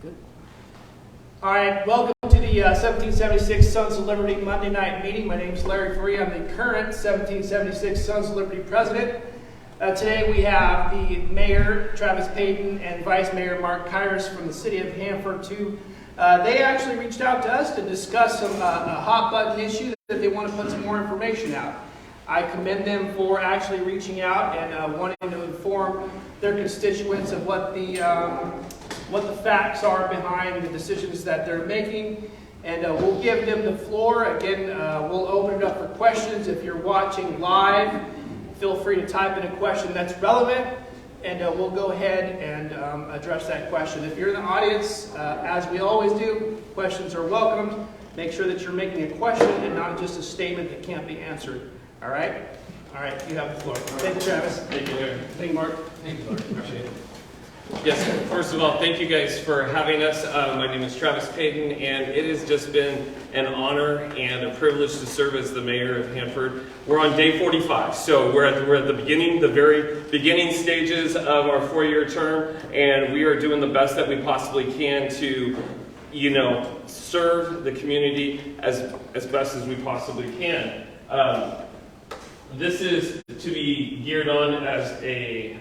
Good. All right, welcome to the 1776 Sons of Liberty Monday night meeting. My name is Larry Free. I'm the current 1776 Sons of Liberty president. Today we have the Mayor, Travis Paden, and Vice Mayor Mark Kairis from the city of Hanford. They actually reached out to us to discuss a hot button issue that they want to put some more information out. I commend them for actually reaching out and wanting to inform their constituents of what the facts are behind the decisions that they're making. And we'll give them the floor. Again, we'll open it up for questions. If you're watching live, feel free to type in a question that's relevant, and we'll go ahead and address that question. If you're in the audience, as we always do, questions are welcomed. Make sure that you're making a question and not just a statement that can't be answered. All right? All right, you have the floor. Thank you, Travis. Thank you, Larry. Thank you, Mark. Thank you, Larry. Appreciate it. Yes, first of all, thank you guys for having us. My name is Travis Paden, and it has just been an honor and a privilege to serve as the mayor of Hanford. We're on day 45, so we're at the beginning, the very beginning stages of our 4-year term, and we are doing the best that we possibly can to, serve the community as best as we possibly can. This is to be geared on as a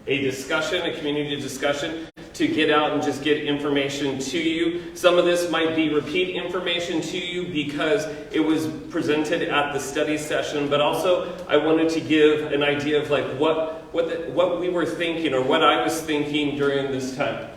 discussion, a community discussion, to get out and just get information to you. Some of this might be repeat information to you because it was presented at the study session, but also I wanted to give an idea of like what we were thinking or what I was thinking during this time.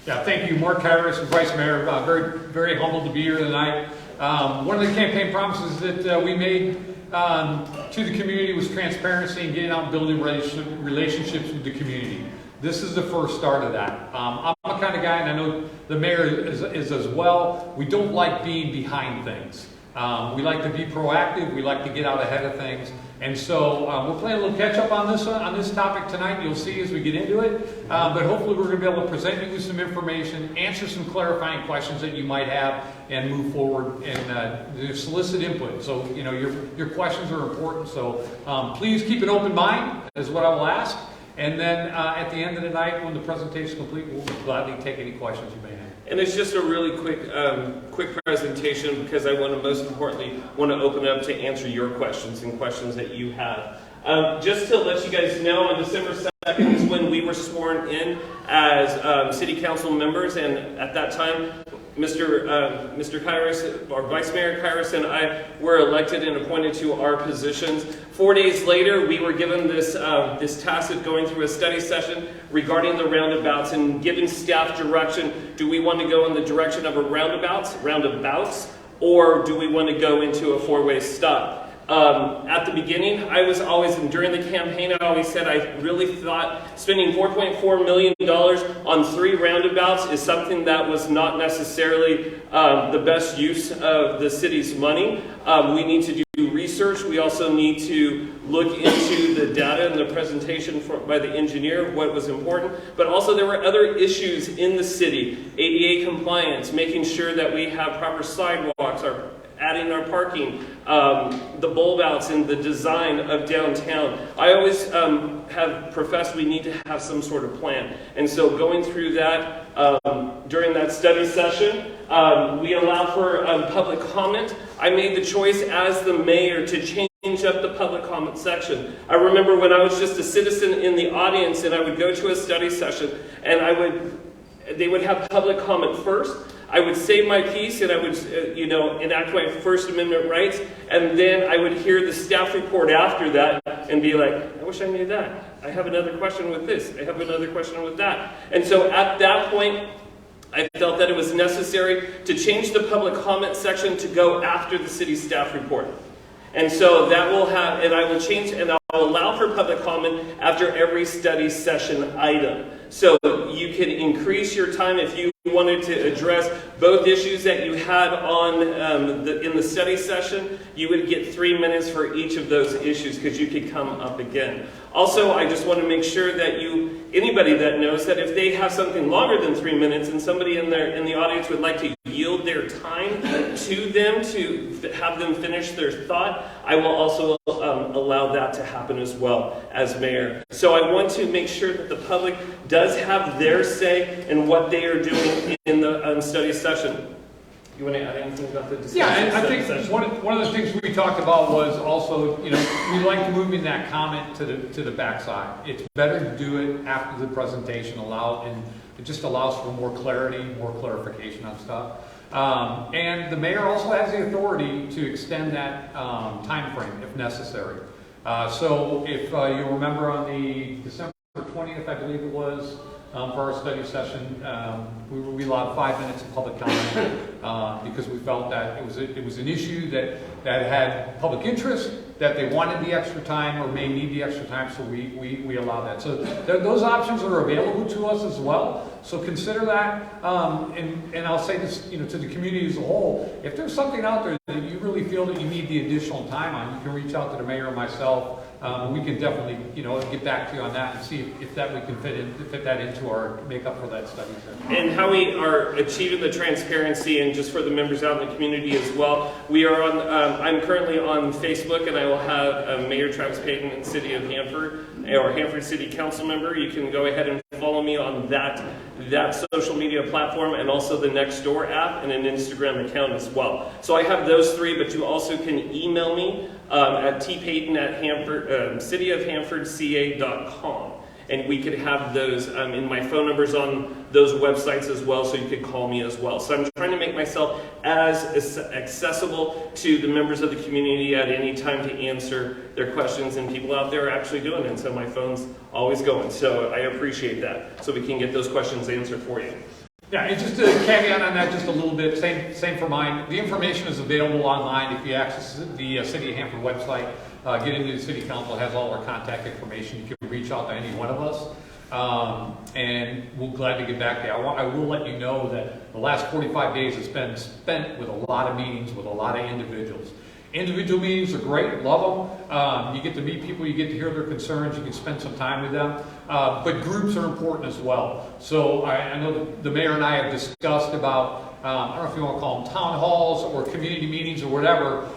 Yeah, thank you, Mark Kairis, Vice Mayor. Very, very humbled to be here tonight. One of the campaign promises that we made to the community was transparency and getting out and building relationships with the community. This is the first start of that. I'm a kind of guy, and I know the mayor is as well. We don't like being behind things. We like to be proactive. We like to get out ahead of things. And so we're playing a little catch up on this topic tonight. You'll see as we get into it. But hopefully we're going to be able to present you with some information, answer some clarifying questions that you might have, and move forward and solicit input. So your questions are important. So please keep an open mind is what I will ask. And then at the end of the night, when the presentation is complete, we'll gladly take any questions you may have. And it's just a really quick presentation because I most importantly want to open it up to answer your questions and questions that you have. Just to let you guys know, on December 2nd is when we were sworn in as city council members, and at that time, Mr. Kairis, our Vice Mayor Kairis, and I were elected and appointed to our positions. 4 days later, we were given this task of going through a study session regarding the roundabouts and giving staff direction. Do we want to go in the direction of a roundabouts, or do we want to go into a four-way stop? At the beginning, during the campaign, I always said I really thought spending $4.4 million on 3 roundabouts is something that was not necessarily the best use of the city's money. We need to do research. We also need to look into the data and the presentation by the engineer, what was important. But also there were other issues in the city, ADA compliance, making sure that we have proper sidewalks, adding our parking, the bulb outs, and the design of downtown. I always have professed we need to have some sort of plan. And so going through that during that study session, we allow for public comment. I made the choice as the mayor to change up the public comment section. I remember when I was just a citizen in the audience and I would go to a study session and they would have public comment first. I would say my piece and I would, enact my First Amendment rights, and then I would hear the staff report after that and be like, I wish I knew that. I have another question with this. I have another question with that. And so at that point, I felt that it was necessary to change the public comment section to go after the city staff report. And so that will have, and I will change, and I'll allow for public comment after every study session item. So you can increase your time if you wanted to address both issues that you had on in the study session. You would get 3 minutes for each of those issues because you could come up again. Also, I just want to make sure that you anybody that knows that if they have something longer than 3 minutes and somebody in the audience would like to yield their time to them to have them finish their thought, I will also allow that to happen as well as mayor. So I want to make sure that the public does have their say in what they are doing in the study session. You want to add anything about the discussion? Yeah, and I think one of the things we talked about was also, we like moving that comment to the backside. It's better to do it after the presentation and it just allows for more clarity, more clarification on stuff. And the mayor also has the authority to extend that time frame if necessary. So if you remember on the December 20th, I believe it was, for our study session, we allowed 5 minutes of public comment because we felt that it was an issue that had public interest, that they wanted the extra time or may need the extra time, so we allow that. So those options are available to us as well. So consider that, and I'll say this, to the community as a whole. If there's something out there that you really feel that you need the additional time on, you can reach out to the mayor or myself. We can definitely, get back to you on that and see if that we can fit that into our makeup for that study session. And how we are achieving the transparency, and just for the members out in the community as well, we are on. I'm currently on Facebook, and I will have Mayor Travis Paden and City of Hanford, or Hanford City Council member. You can go ahead and follow me on that social media platform, and also the Nextdoor app and an Instagram account as well. So I have those three, but you also can email me at tpaden@cityofhanfordca.com. And we could have those, and my phone number's on those websites as well, so you could call me as well. So I'm trying to make myself as accessible to the members of the community at any time to answer their questions, and people out there are actually doing it, so my phone's always going. So I appreciate that, so we can get those questions answered for you. Yeah, and just a caveat on that just a little bit, same for mine. The information is available online if you access the City of Hanford website. Get into the City Council, it has all our contact information. You can reach out to any one of us, and we'll glad to get back to you. I will let you know that the last 45 days has been spent with a lot of meetings with a lot of individuals. Individual meetings are great, love them. You get to meet people, you get to hear their concerns, you can spend some time with them. But groups are important as well. So I know the mayor and I have discussed about, I don't know if you want to call them town halls or community meetings or whatever,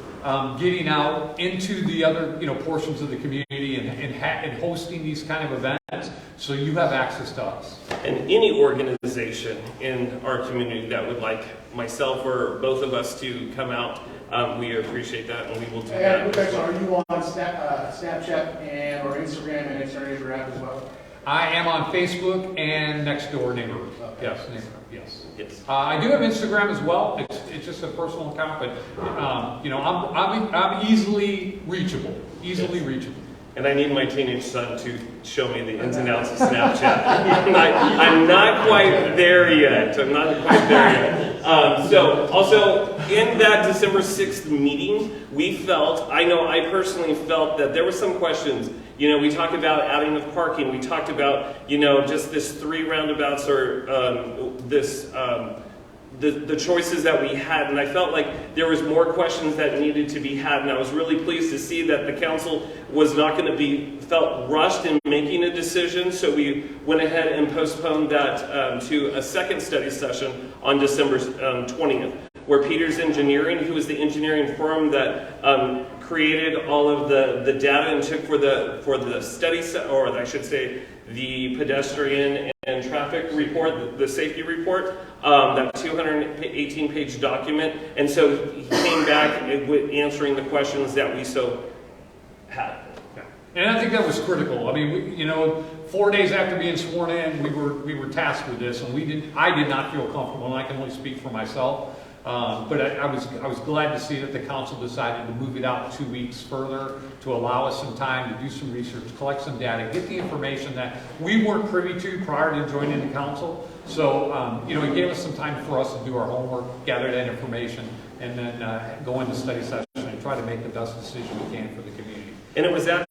getting out into the other portions of the community and hosting these kind of events so you have access to us. And any organization in our community that would like myself or both of us to come out, we appreciate that, and we will do that. Are you on Snapchat and or Instagram and Instagram app as well? I am on Facebook and Nextdoor neighborhood. Okay. Yes, neighborhood. Yes. Yes. I do have Instagram as well. It's just a personal account, but I'm easily reachable. Easily reachable. And I need my teenage son to show me the ins and outs of Snapchat. I'm not quite there yet. So also in that December 6th meeting, I personally felt that there were some questions. We talked about adding of parking. We talked about, just this 3 roundabouts or the choices that we had, and I felt like there was more questions that needed to be had, and I was really pleased to see that the council was not going to felt rushed in making a decision, so we went ahead and postponed that to a second study session on December 20th, where Peters Engineering, who was the engineering firm that created all of the data and took for the study, or I should say the pedestrian and traffic report, the safety report, that 218-page document, and so he came back with answering the questions that we so had. And I think that was critical. I mean, 4 days after being sworn in, we were tasked with this, and I did not feel comfortable, and I can only speak for myself. But I was glad to see that the council decided to move it out 2 weeks further to allow us some time to do some research, collect some data, get the information that we weren't privy to prior to joining the council. So, it gave us some time for us to do our homework, gather that information, and then go into study session and try to make the best decision we can for the community. And it was at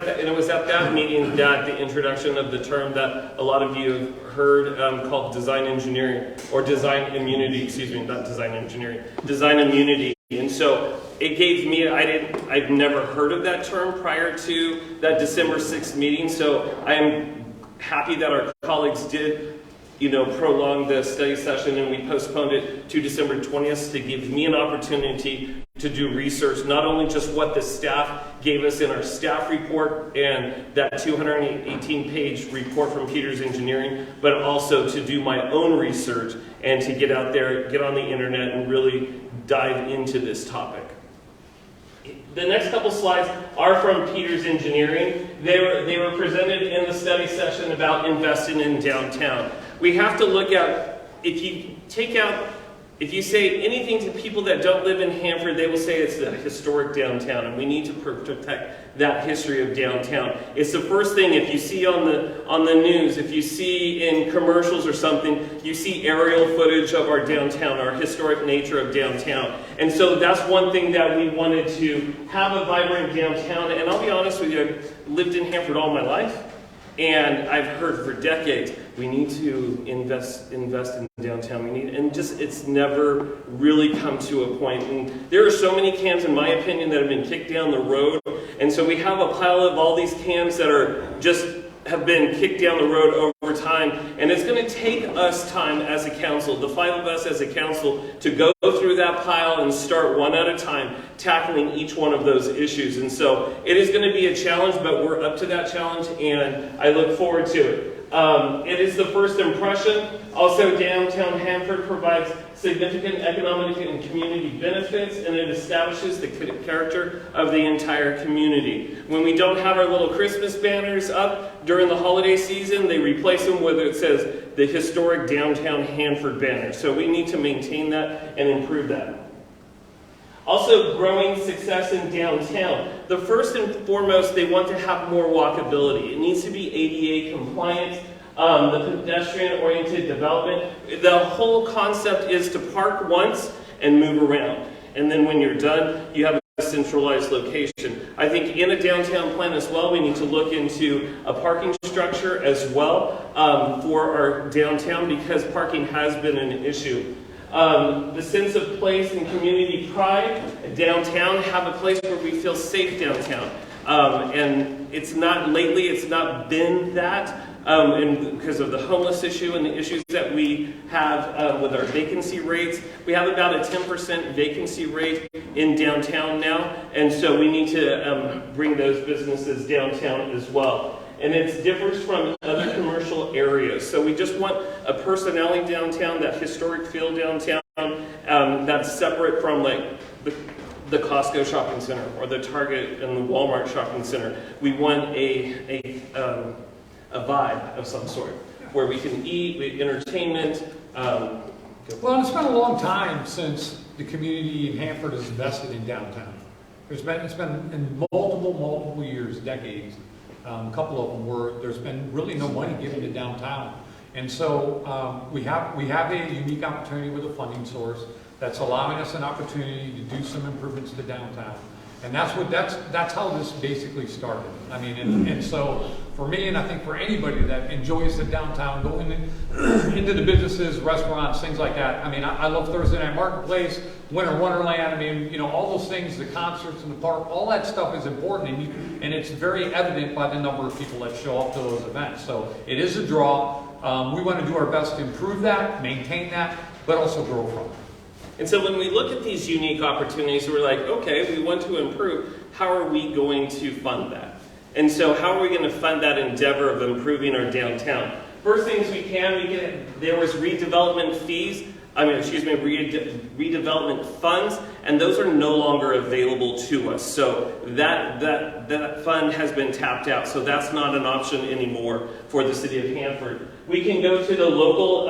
that meeting that the introduction of the term that a lot of you have heard called design engineering, or design immunity, excuse me, not design engineering, design immunity. And so it gave me, I've never heard of that term prior to that December 6th meeting, so I'm happy that our colleagues did prolong the study session, and we postponed it to December 20th to give me an opportunity to do research, not only just what the staff gave us in our staff report and that 218-page report from Peters Engineering, but also to do my own research and to get out there, get on the internet, and really dive into this topic. The next couple slides are from Peters Engineering. They were presented in the study session about investing in downtown. We have to look at, if you say anything to people that don't live in Hanford, they will say it's a historic downtown, and we need to protect that history of downtown. It's the first thing, if you see on the news, if you see in commercials or something, you see aerial footage of our downtown, our historic nature of downtown. And so that's one thing that we wanted to have, a vibrant downtown. And I'll be honest with you, I've lived in Hanford all my life, and I've heard for decades, we need to invest in downtown. It's never really come to a point. And there are so many cans, in my opinion, that have been kicked down the road. And so we have a pile of all these cans that have been kicked down the road over time. And it's going to take us time as a council, the 5 of us as a council, to go through that pile and start one at a time tackling each one of those issues. And so it is going to be a challenge, but we're up to that challenge, and I look forward to it. It is the first impression. Also, downtown Hanford provides significant economic and community benefits, and it establishes the character of the entire community. When we don't have our little Christmas banners up during the holiday season, they replace them with, it says, the historic downtown Hanford banner. So we need to maintain that and improve that. Also, growing success in downtown. The first and foremost, they want to have more walkability. It needs to be ADA compliant, the pedestrian-oriented development. The whole concept is to park once and move around. And then when you're done, you have a centralized location. I think in a downtown plan as well, we need to look into a parking structure as well for our downtown, because parking has been an issue. The sense of place and community pride downtown, have a place where we feel safe downtown. And it's not been that, and because of the homeless issue and the issues that we have with our vacancy rates. We have about a 10% vacancy rate in downtown now, and so we need to bring those businesses downtown as well. And it differs from other commercial areas. So we just want a personality downtown, that historic feel downtown, that's separate from like the Costco shopping center or the Target and the Walmart shopping center. We want a vibe of some sort where we can eat, entertainment. Well, it's been a long time since the community in Hanford has invested in downtown. It's been in multiple years, decades. A couple of them where there's been really no money given to downtown. And so we have a unique opportunity with a funding source that's allowing us an opportunity to do some improvements to downtown. And that's how this basically started. I mean, and so for me, and I think for anybody that enjoys the downtown, going into the businesses, restaurants, things like that. I mean, I love Thursday Night Marketplace, Winter Wonderland. I mean, all those things, the concerts in the park, all that stuff is important, and it's very evident by the number of people that show up to those events. So it is a draw. We want to do our best to improve that, maintain that, but also grow from it. And so when we look at these unique opportunities, we're like, okay, we want to improve. How are we going to fund that? And so how are we going to fund that endeavor of improving our downtown? First things we can, there was redevelopment fees, redevelopment funds, and those are no longer available to us. So that fund has been tapped out, so that's not an option anymore for the city of Hanford. We can go to the local,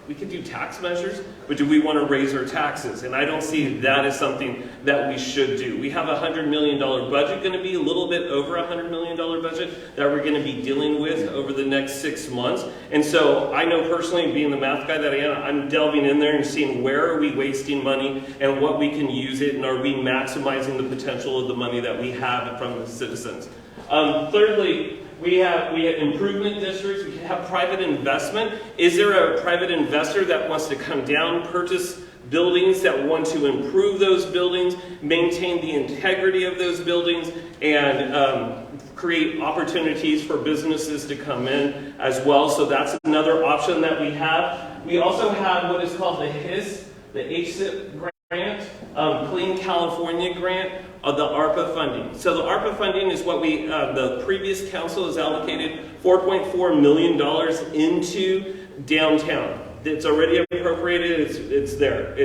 we could do tax measures, but do we want to raise our taxes? And I don't see that as something that we should do. We have a $100 million budget, going to be a little bit over a $100 million budget that we're going to be dealing with over the next 6 months. And so I know personally, being the math guy that I am, I'm delving in there and seeing where are we wasting money and what we can use it, and are we maximizing the potential of the money that we have from the citizens. Thirdly, we have improvement districts. We have private investment. Is there a private investor that wants to come down, purchase buildings, that want to improve those buildings, maintain the integrity of those buildings, and create opportunities for businesses to come in as well. So that's another option that we have. We also have what is called the HIS, the HSIP grant, Clean California grant, of the ARPA funding. So the ARPA funding is what the previous council has allocated $4.4 million into downtown. It's already appropriated, it's there.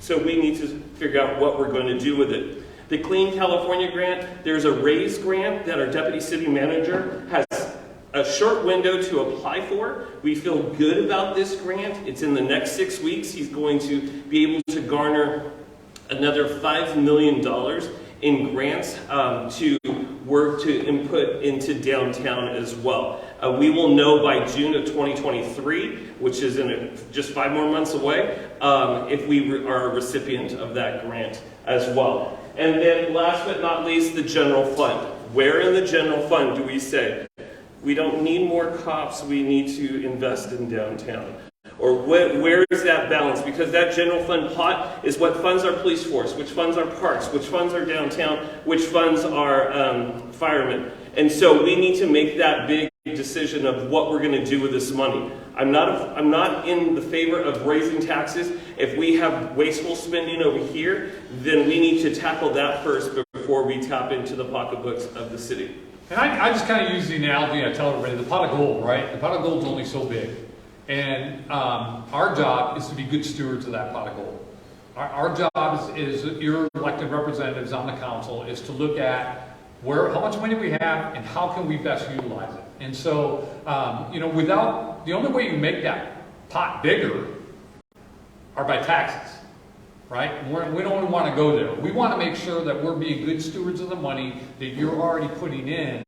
So we need to figure out what we're going to do with it. The Clean California grant, there's a RAISE grant that our deputy city manager has a short window to apply for. We feel good about this grant. It's in the next 6 weeks. He's going to be able to garner another $5 million in grants to work to input into downtown as well. We will know by June of 2023, which is in just 5 more months away, if we are a recipient of that grant as well. And then last but not least, the general fund. Where in the general fund do we say, we don't need more cops, we need to invest in downtown? Or where is that balance? Because that general fund pot is what funds our police force, which funds our parks, which funds our downtown, which funds our firemen. And so we need to make that big decision of what we're going to do with this money. I'm not in the favor of raising taxes. If we have wasteful spending over here, then we need to tackle that first before we tap into the pocketbooks of the city. And I just kind of use the analogy I tell everybody, the pot of gold, right? The pot of gold's only so big. And our job is to be good stewards of that pot of gold. Our job is your elected representatives on the council is to look at how much money we have and how can we best utilize it. And so, the only way you make that pot bigger are by taxes, right? We don't want to go there. We want to make sure that we're being good stewards of the money that you're already putting in,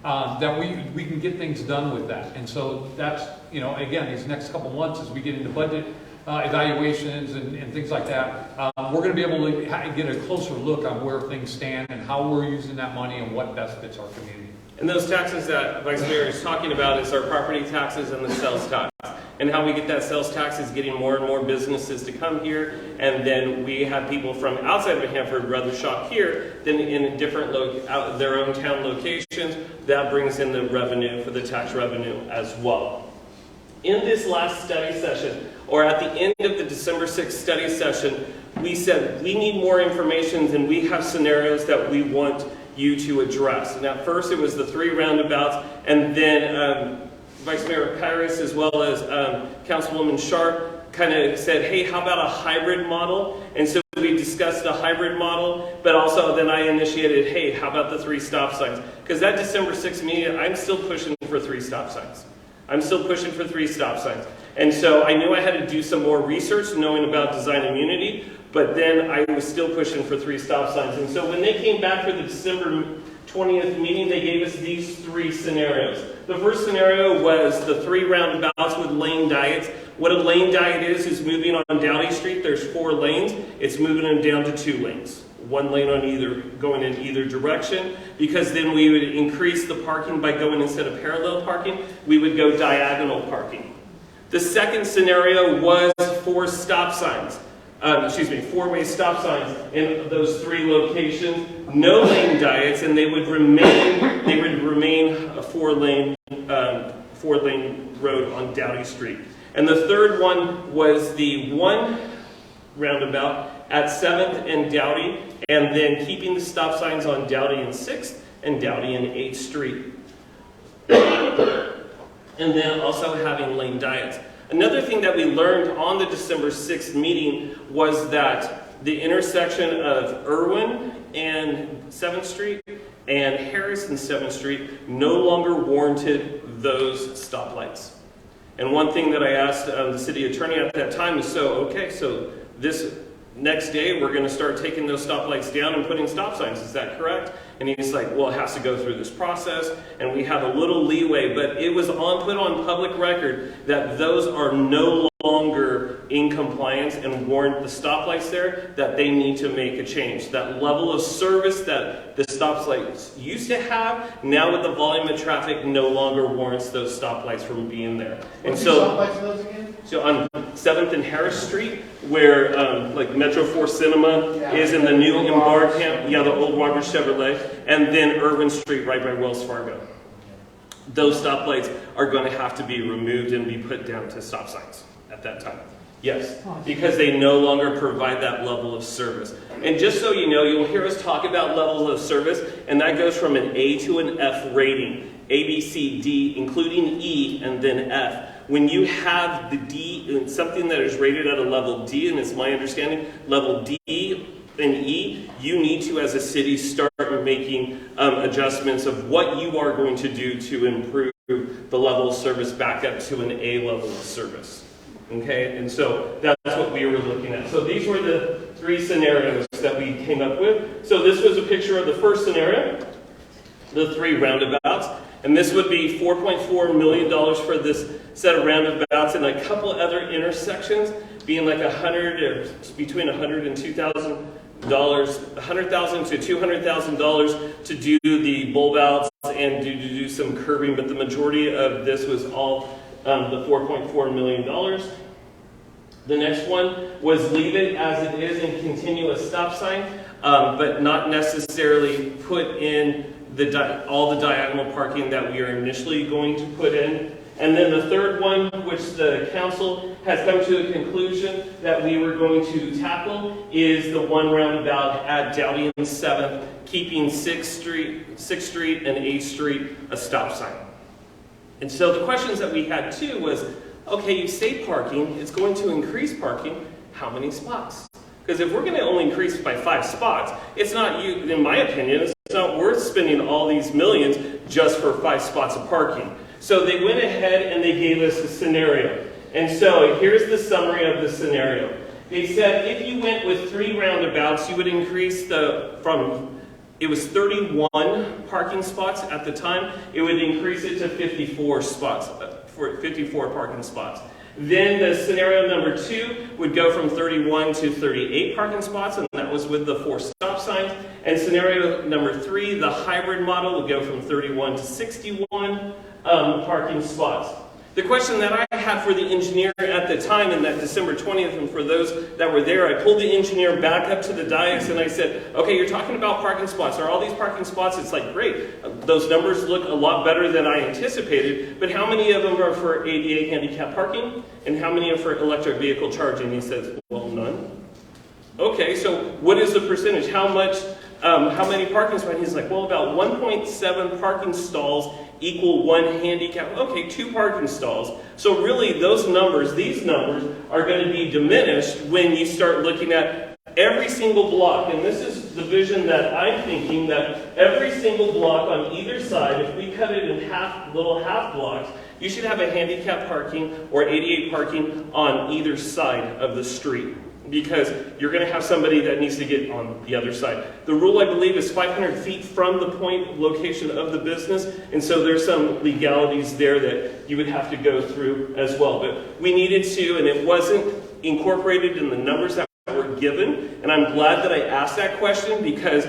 that we can get things done with that. And so that's, again, these next couple months as we get into budget evaluations and things like that, we're going to be able to get a closer look on where things stand and how we're using that money and what best fits our community. And those taxes that Vice Mayor is talking about is our property taxes and the sales tax. And how we get that sales tax is getting more and more businesses to come here, and then we have people from outside of Hanford rather shop here than in different their own town locations. That brings in the revenue for the tax revenue as well. In this last study session, or at the end of the December 6th study session, we said we need more information and we have scenarios that we want you to address. And at first it was the 3 roundabouts, and then Vice Mayor Kairis as well as Councilwoman Sharp kind of said, hey, how about a hybrid model? And so we discussed a hybrid model, but also then I initiated, hey, how about the 3 stop signs? Because that December 6th meeting, I'm still pushing for 3 stop signs. I'm still pushing for 3 stop signs. And so I knew I had to do some more research knowing about design immunity, but then I was still pushing for 3 stop signs. And so when they came back for the December 20th meeting, they gave us these 3 scenarios. The first scenario was the 3 roundabouts with lane diets. What a lane diet is moving on Dowdy Street. There's 4 lanes. It's moving them down to 2 lanes. 1 lane on either, going in either direction, because then we would increase the parking by going, instead of parallel parking, we would go diagonal parking. The second scenario was 4 stop signs. 4-way stop signs in those 3 locations, no lane diets, and they would remain a 4-lane road on Dowdy Street. And the third one was the 1 roundabout at 7th and Dowdy, and then keeping the stop signs on Dowdy and 6th and Dowdy and 8th Street. And then also having lane diets. Another thing that we learned on the December 6th meeting was that the intersection of Irwin and 7th Street and Harris and 7th Street no longer warranted those stoplights. And one thing that I asked the city attorney at that time is, so this next day we're going to start taking those stoplights down and putting stop signs, is that correct? And he's like, well, it has to go through this process, and we have a little leeway, but it was put on public record that those are no longer in compliance and warrant the stoplights there, that they need to make a change. That level of service that the stoplights used to have, now with the volume of traffic, no longer warrants those stoplights from being there. What's the stoplights of those again? So on 7th and Harris Street, where like Metro 4 Cinema is in the new Embark camp, the old Roberts Chevrolet, and then Irwin Street right by Wells Fargo. Those stoplights are going to have to be removed and be put down to stop signs at that time. Yes, because they no longer provide that level of service. And just so you know, you'll hear us talk about levels of service, and that goes from an A to an F rating. A, B, C, D, including E, and then F. When you have the D, something that is rated at a level D, and it's my understanding, level D and E, you need to, as a city, start making adjustments of what you are going to do to improve the level of service back up to an A level of service. Okay, and so that's what we were looking at. So these were the 3 scenarios that we came up with. So this was a picture of the first scenario, the 3 roundabouts. And this would be $4.4 million for this set of roundabouts and a couple other intersections, being like between $100,000 and $2,000, $100,000 to $200,000 to do the bulb outs and to do some curbing. But the majority of this was all the $4.4 million. The next one was leave it as it is and continue a stop sign, but not necessarily put in all the diagonal parking that we are initially going to put in. And then the third one, which the council has come to a conclusion that we were going to tackle, is the one roundabout at Dowdy and 7th, keeping 6th Street and 8th Street a stop sign. And so the questions that we had too was, okay, you say parking, it's going to increase parking, how many spots? Because if we're going to only increase by 5 spots, it's not, in my opinion, it's not worth spending all these millions just for 5 spots of parking. So they went ahead and they gave us a scenario. And so here's the summary of the scenario. They said if you went with 3 roundabouts, you would increase it was 31 parking spots at the time, it would increase it to 54 spots, 54 parking spots. Then the scenario number 2 would go from 31 to 38 parking spots, and that was with the 4 stop signs. And scenario number 3, the hybrid model, would go from 31 to 61 parking spots. The question that I had for the engineer at the time, in that December 20th, and for those that were there, I pulled the engineer back up to the dais and I said, okay, you're talking about parking spots. Are all these parking spots? It's like, great. Those numbers look a lot better than I anticipated, but how many of them are for ADA handicap parking? And how many are for electric vehicle charging? He says, well, none. Okay, so what is the percentage? How many parking spots? He's like, well, about 1.7 parking stalls equal 1 handicap. Okay, 2 parking stalls. So really these numbers are going to be diminished when you start looking at every single block. And this is the vision that I'm thinking, that every single block on either side, if we cut it in little half blocks, you should have a handicap parking or ADA parking on either side of the street, because you're going to have somebody that needs to get on the other side. The rule, I believe, is 500 feet from the point location of the business, and so there's some legalities there that you would have to go through as well. But we needed to, and it wasn't incorporated in the numbers that were given, and I'm glad that I asked that question, because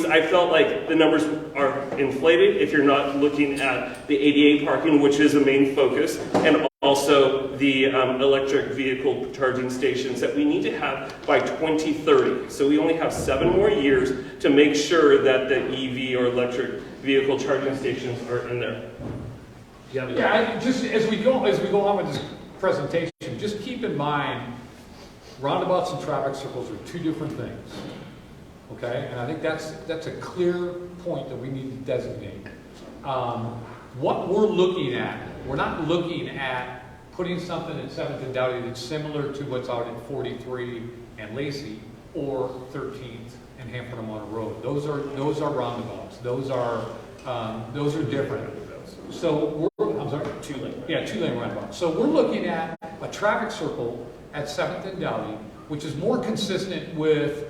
I felt like the numbers are inflated if you're not looking at the ADA parking, which is a main focus, and also the electric vehicle charging stations that we need to have by 2030. So we only have 7 more years to make sure that the EV or electric vehicle charging stations are in there. Just as we go on with this presentation, just keep in mind, roundabouts and traffic circles are 2 different things. Okay, and I think that's a clear point that we need to designate. What we're looking at, we're not looking at putting something at 7th and Dowdy that's similar to what's out at 43 and Lacey or 13th and Hanford and Water Road. Those are roundabouts. Those are different. So I'm sorry? 2-lane. Yeah, 2-lane roundabout. So we're looking at a traffic circle at 7th and Dowdy, which is more consistent with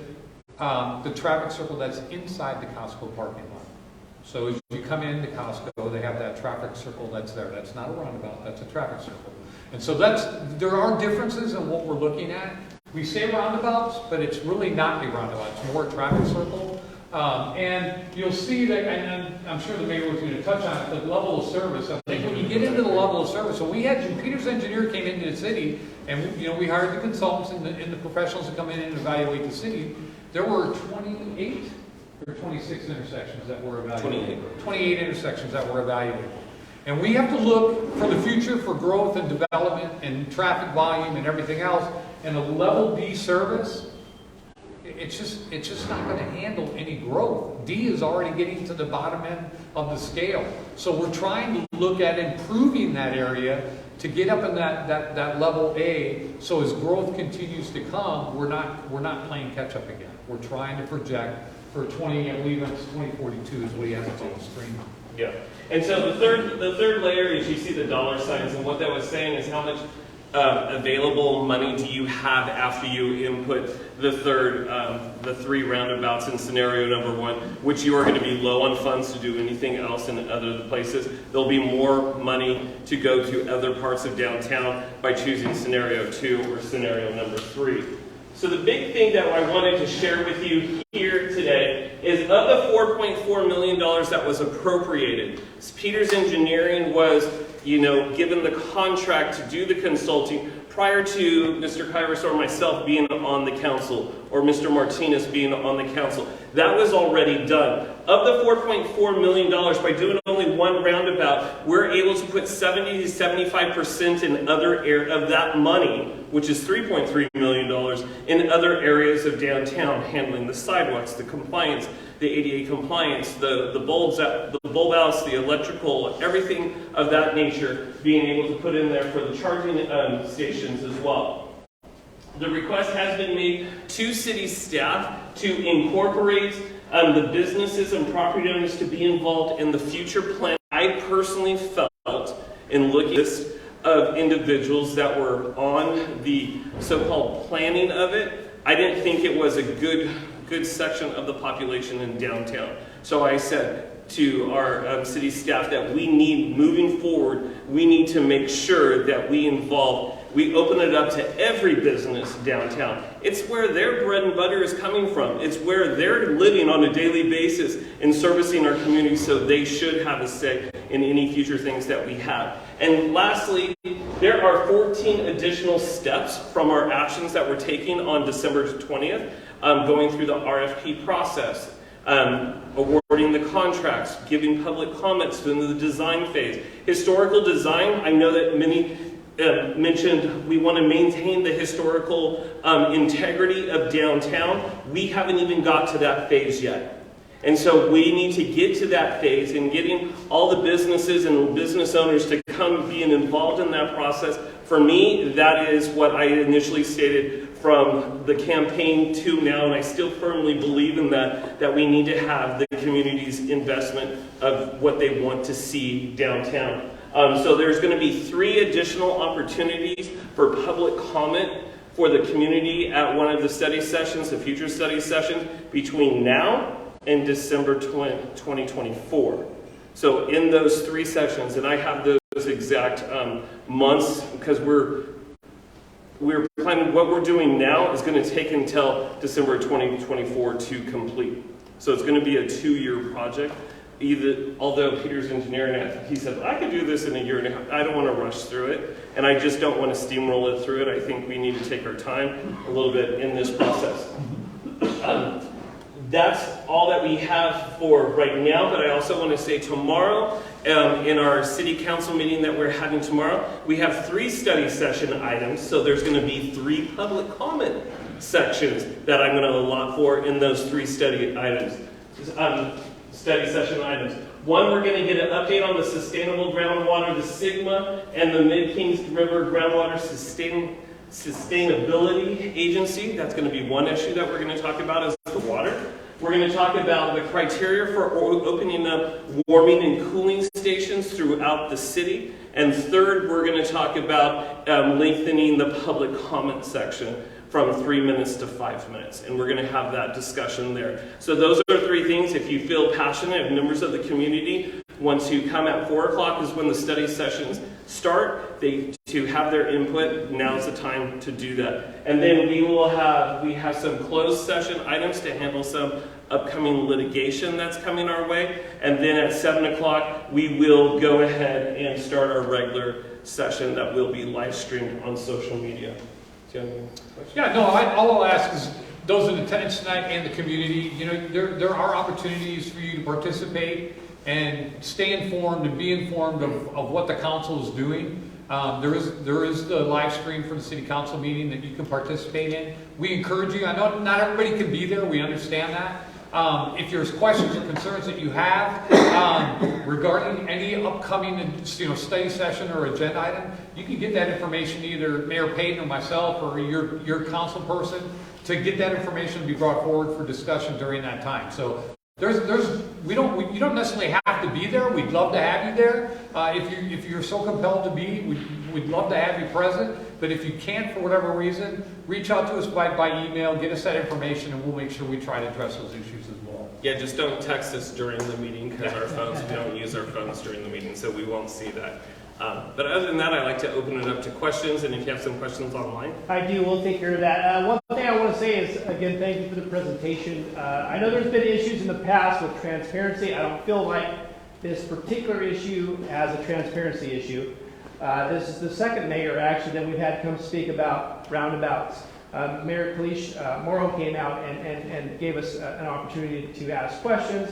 the traffic circle that's inside the Costco parking lot. So as you come into Costco, they have that traffic circle that's there. That's not a roundabout, that's a traffic circle. And so there are differences in what we're looking at. We say roundabouts, but it's really not a roundabout. It's more a traffic circle. And you'll see that, and I'm sure the mayor was going to touch on it, the level of service. I think when you get into the level of service, so we had, Peter's engineer came into the city, and we hired the consultants and the professionals to come in and evaluate the city. There were 28 or 26 intersections that were evaluated. 28 intersections that were evaluated. And we have to look for the future for growth and development and traffic volume and everything else. And a level D service, it's just not going to handle any growth. D is already getting to the bottom end of the scale. So we're trying to look at improving that area to get up in that level A. So as growth continues to come, we're not playing catch up again. We're trying to project for 20, I believe it's 2042 is what he has on the screen. Yeah. And so the third layer is you see the dollar signs, and what that was saying is how much available money do you have after you input the three roundabouts in scenario number 1, which you are going to be low on funds to do anything else in other places. There'll be more money to go to other parts of downtown by choosing scenario 2 or scenario number 3. So the big thing that I wanted to share with you here today is of the $4.4 million that was appropriated, Peters Engineering was, given the contract to do the consulting prior to Mr. Kairis or myself being on the council or Mr. Martinez being on the council. That was already done. Of the $4.4 million, by doing only one roundabout, we're able to put 70 to 75% in other of that money, which is $3.3 million, in other areas of downtown, handling the sidewalks, the compliance, the ADA compliance, the bulb outs, the electrical, everything of that nature, being able to put in there for the charging stations as well. The request has been made to city staff to incorporate the businesses and property owners to be involved in the future plan. I personally felt in looking at this of individuals that were on the so-called planning of it, I didn't think it was a good section of the population in downtown. So I said to our city staff that moving forward, we need to make sure that we open it up to every business downtown. It's where their bread and butter is coming from. It's where they're living on a daily basis and servicing our community, so they should have a say in any future things that we have. And lastly, there are 14 additional steps from our actions that we're taking on December 20th, going through the RFP process, awarding the contracts, giving public comments in the design phase. Historical design, I know that many mentioned we want to maintain the historical integrity of downtown. We haven't even got to that phase yet. And so we need to get to that phase, and getting all the businesses and business owners to come being involved in that process. For me, that is what I initially stated from the campaign to now, and I still firmly believe in that we need to have the community's investment of what they want to see downtown. So there's going to be 3 additional opportunities for public comment for the community at one of the study sessions, the future study sessions, between now and December 2024. So in those 3 sessions, and I have those exact months, because we're planning, what we're doing now is going to take until December 2024 to complete. So it's going to be a 2-year project. Although Peter's engineering, he said, I could do this in a year and a half. I don't want to rush through it, and I just don't want to steamroll it through it. I think we need to take our time a little bit in this process. That's all that we have for right now, but I also want to say tomorrow, in our city council meeting that we're having tomorrow, we have 3 study session items, so there's going to be 3 public comment sections that I'm going to allot for in those 3 study session items. One, we're going to get an update on the sustainable groundwater, the SGMA, and the Mid-Kings River Groundwater Sustainability Agency. That's going to be one issue that we're going to talk about, is the water. We're going to talk about the criteria for opening up warming and cooling stations throughout the city. And third, we're going to talk about lengthening the public comment section from 3 minutes to 5 minutes. And we're going to have that discussion there. So those are 3 things. If you feel passionate, if members of the community want to come at 4 o'clock is when the study sessions start. They to have their input, now's the time to do that. And then we have some closed session items to handle some upcoming litigation that's coming our way. And then at 7 o'clock, we will go ahead and start our regular session that will be live streamed on social media. Do you have any questions? Yeah, no, all I'll ask is those in attendance tonight and the community, you know, there are opportunities for you to participate and stay informed and be informed of what the council is doing. There is the live stream for the city council meeting that you can participate in. We encourage you. I know not everybody can be there. We understand that. If there's questions or concerns that you have regarding any upcoming, study session or agenda item, you can get that information either Mayor Paden or myself or your council person to get that information to be brought forward for discussion during that time. So you don't necessarily have to be there. We'd love to have you there. If you're so compelled to be, we'd love to have you present. But if you can't for whatever reason, reach out to us by email, get us that information, and we'll make sure we try to address those issues as well. Yeah, just don't text us during the meeting because we don't use our phones during the meeting, so we won't see that. But other than that, I like to open it up to questions, and if you have some questions online. I do. We'll take care of that. One thing I want to say is, again, thank you for the presentation. I know there's been issues in the past with transparency. I don't feel like this particular issue has a transparency issue. This is the second mayor, actually, that we've had come speak about roundabouts. Mayor Kairis Morrow came out and gave us an opportunity to ask questions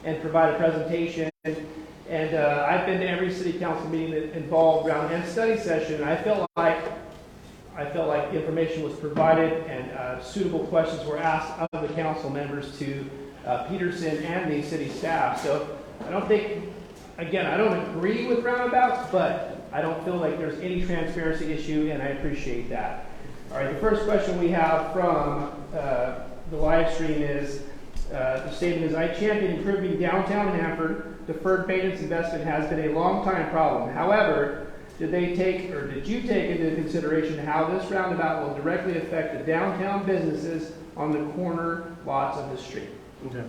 and provide a presentation. And I've been to every city council meeting that involved round and study session, and I felt like information was provided and suitable questions were asked of the council members to Peterson and the city staff. So I don't think, again, I don't agree with roundabouts, but I don't feel like there's any transparency issue, and I appreciate that. All right, the first question we have from the live stream is, the statement is, I champion improving downtown Hanford. Deferred maintenance investment has been a long time problem. However, did you take into consideration how this roundabout will directly affect the downtown businesses on the corner lots of the street? Okay.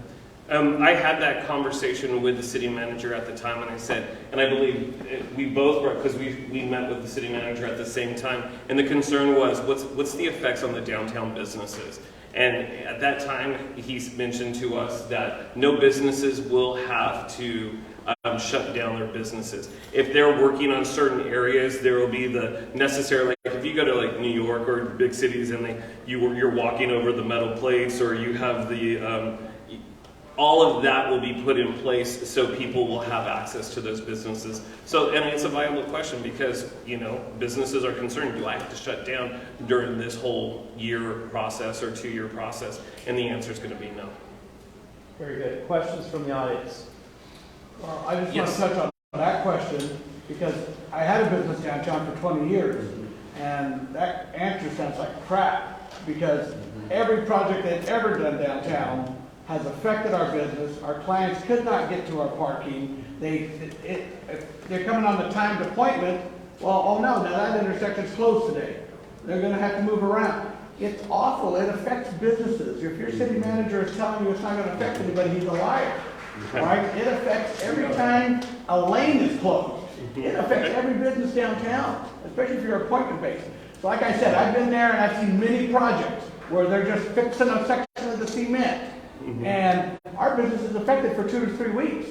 I had that conversation with the city manager at the time, and I said, and I believe we both were, because we met with the city manager at the same time, and the concern was, what's the effects on the downtown businesses? And at that time, he mentioned to us that no businesses will have to shut down their businesses. If they're working on certain areas, there will be the necessary, like if you go to like New York or big cities and you're walking over the metal plates, or you have the all of that will be put in place so people will have access to those businesses. So, and it's a viable question because, businesses are concerned, do I have to shut down during this whole year process or 2-year process? And the answer is going to be no. Very good. Questions from the audience? Well, I just Yes. want to touch on that question because I had a business downtown for 20 years, and that answer sounds like crap because every project they've ever done downtown has affected our business. Our clients could not get to our parking. They're coming on the timed appointment. Well, oh no, now that intersection's closed today. They're going to have to move around. It's awful. It affects businesses. If your city manager is telling you it's not going to affect anybody, he's a liar. Right? It affects every time a lane is closed. It affects every business downtown, especially if you're appointment based. So like I said, I've been there and I've seen many projects where they're just fixing a section of the cement. And our business is affected for 2 to 3 weeks.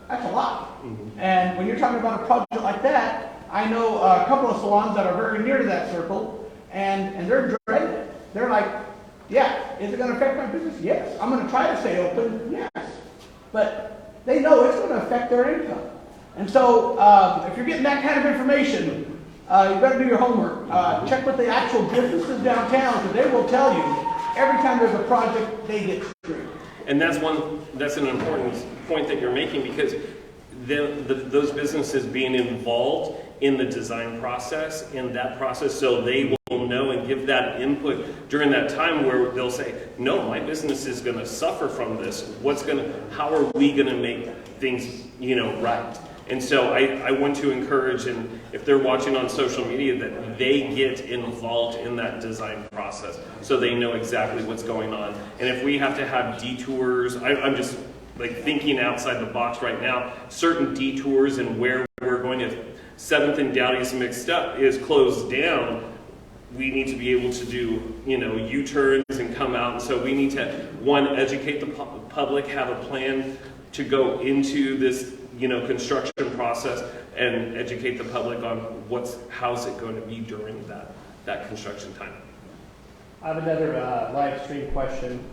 That's a lot. And when you're talking about a project like that, I know a couple of salons that are very near to that circle, and they're dreading it. They're like, yeah, is it going to affect my business? Yes. I'm going to try to stay open? Yes. But they know it's going to affect their income. And so if you're getting that kind of information, you better do your homework. Check with the actual businesses downtown, because they will tell you every time there's a project, they get screwed. And that's an important point that you're making, because those businesses being involved in the design process, in that process, so they will know and give that input during that time where they'll say, no, my business is going to suffer from this. How are we going to make things, right? And so I want to encourage, and if they're watching on social media, that they get involved in that design process so they know exactly what's going on. And if we have to have detours, I'm just like thinking outside the box right now, certain detours and where we're going to 7th and Dowdy is mixed up, is closed down, we need to be able to do, U-turns and come out. And so we need to, one, educate the public, have a plan to go into this, construction process, and educate the public on how's it going to be during that construction time. I have another live stream question.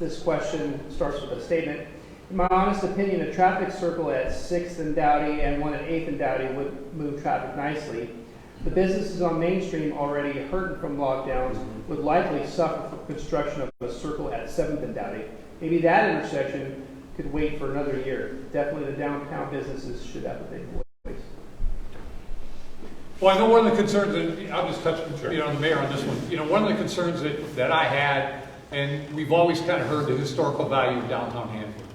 This question starts with a statement. In my honest opinion, a traffic circle at 6th and Dowdy and one at 8th and Dowdy would move traffic nicely. The businesses on Main Street already hurting from lockdowns would likely suffer from construction of a circle at 7th and Dowdy. Maybe that intersection could wait for another year. Definitely the downtown businesses should have a big voice. Well, I know one of the concerns, and I'll just touch on the mayor on this one. One of the concerns that I had, and we've always kind of heard the historical value of downtown Hanford.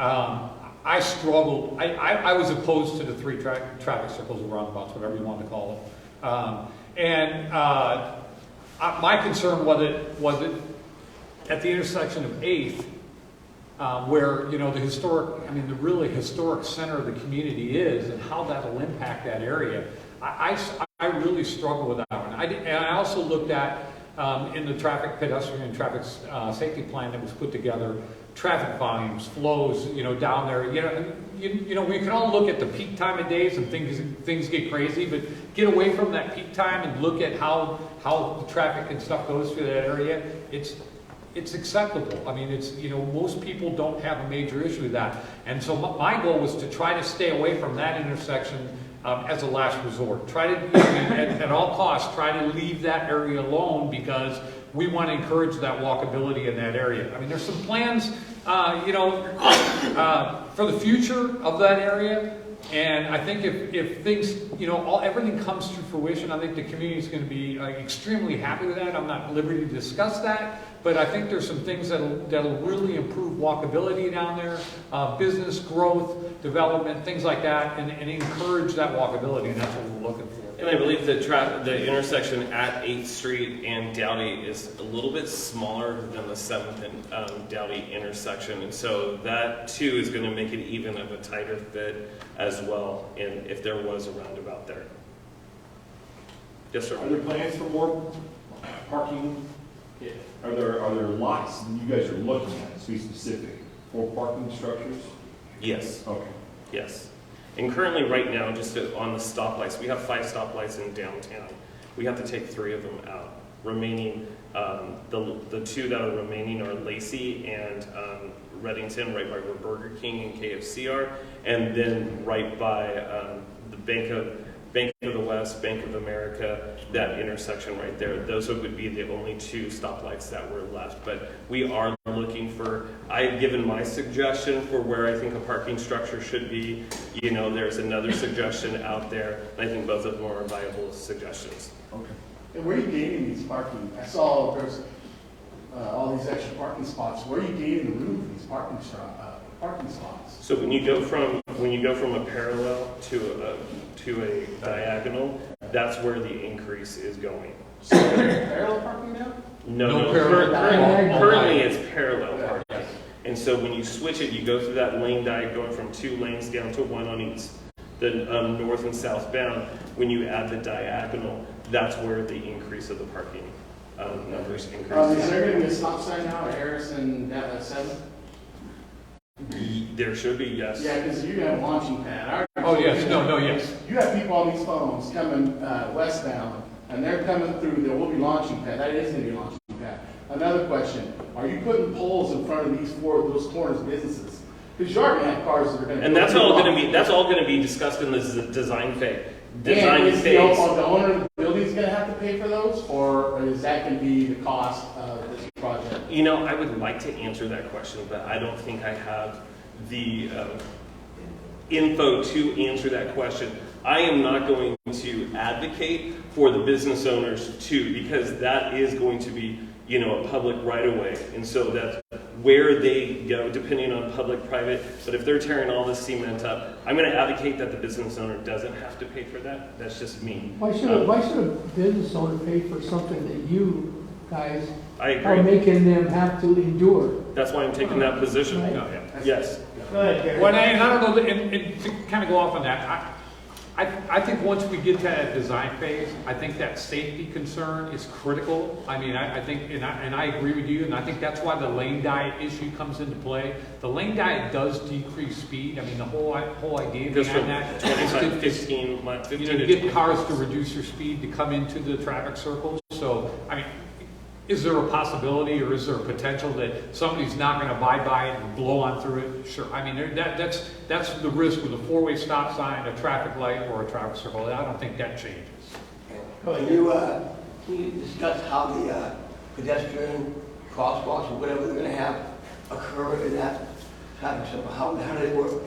I struggled. I was opposed to the 3 traffic circles or roundabouts, whatever you want to call it. My concern was it at the intersection of 8th, where the really historic center of the community is, and how that will impact that area. I really struggle with that one. And I also looked at in the pedestrian and traffic safety plan that was put together, traffic volumes, flows, down there. We can all look at the peak time of days and things get crazy, but get away from that peak time and look at how the traffic and stuff goes through that area. It's acceptable. I mean, most people don't have a major issue with that. And so my goal was to try to stay away from that intersection as a last resort. Try to, at all costs, try to leave that area alone, because we want to encourage that walkability in that area. I mean, there's some plans, for the future of that area. And I think if things, everything comes to fruition, I think the community is going to be extremely happy with that. I'm not at liberty to discuss that, but I think there's some things that'll really improve walkability down there, business growth, development, things like that, and encourage that walkability, and that's what we're looking for. And I believe the intersection at 8th Street and Dowdy is a little bit smaller than the 7th and Dowdy intersection. And so that too is going to make it even of a tighter fit as well, and if there was a roundabout there. Yes, sir. Are there plans for more parking? Yeah. Are there lots that you guys are looking at, to be specific, for parking structures? Yes. Okay. Yes. And currently, right now, just on the stoplights, we have 5 stoplights in downtown. We have to take 3 of them out. Remaining, the 2 that are remaining are Lacey and Reddington, right by where Burger King and KFC are, and then right by the Bank of the West, Bank of America, that intersection right there. Those would be the only 2 stoplights that were left. But we are looking for, I've given my suggestion for where I think a parking structure should be. There's another suggestion out there, and I think both of them are viable suggestions. Okay. And where are you gaining these parking? I saw there's all these extra parking spots. Where are you gaining the room for these parking spots? So when you go from a parallel to a diagonal, that's where the increase is going. So parallel parking now? No, parallel. Currently it's parallel parking. And so when you switch it, you go through that lane diet, going from 2 lanes down to 1 on each, the north and southbound. When you add the diagonal, that's where the increase of the parking numbers increase. Is there going to be a stop sign now at Harrison down at 7th? There should be, yes. Yeah, because you're going to have a launching pad. Oh, yes. Yes. You have people on these phones coming westbound, and they're coming through. There will be launching pad. That is going to be a launching pad. Another question: are you putting poles in front of those corners businesses? Because you are going to have cars that are going to. And that's all going to be discussed in this design phase. And is the owner of the building going to have to pay for those, or is that going to be the cost of this project? I would like to answer that question, but I don't think I have the info to answer that question. I am not going to advocate for the business owners too, because that is going to be, a public right-of-way. And so that's where they go, depending on public-private. But if they're tearing all this cement up, I'm going to advocate that the business owner doesn't have to pay for that. That's just me. Why should a business owner pay for something that you guys I agree. are making them have to endure? That's why I'm taking that position. Right. Yes. Go ahead, Gary. Well, and I don't know, and to kind of go off on that, I think once we get to that design phase, I think that safety concern is critical. I mean, I think, and I agree with you, and I think that's why the lane diet issue comes into play. The lane diet does decrease speed. I mean, the whole idea Goes from behind that 25, is 15, to, you know, get cars to reduce their speed to come into the traffic circles. So, I mean, is there a possibility or is there a potential that somebody's not going to abide by it and blow on through it? Sure. I mean, that's the risk with a four-way stop sign, a traffic light, or a traffic circle. I don't think that changes. Can you discuss how the pedestrian crosswalks or whatever they're going to have occur in that traffic circle? How do they work?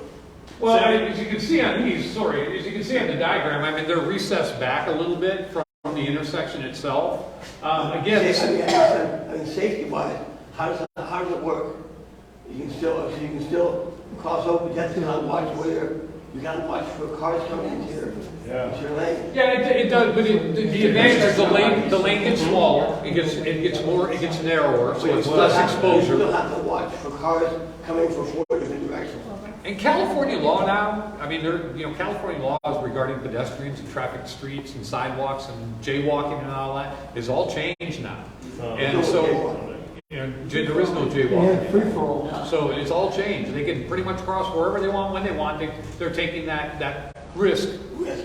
Well, as you can see on these, as you can see on the diagram, I mean, they're recessed back a little bit from the intersection itself. Again, I mean, safety-wise, how does it work? You can still cross over, but that's not watch where you got to watch for cars coming into your lane. yeah, it does, but the advantage is the lane gets smaller, it gets narrower, so it's less exposure. You still have to watch for cars coming from four different directions. And California law now, I mean, California laws regarding pedestrians and traffic streets and sidewalks and jaywalking and all that is all changed now. And so, you know, there is no They jaywalking. had free-for-all. So it's all changed. They can pretty much cross wherever they want, when they want. They're taking that risk.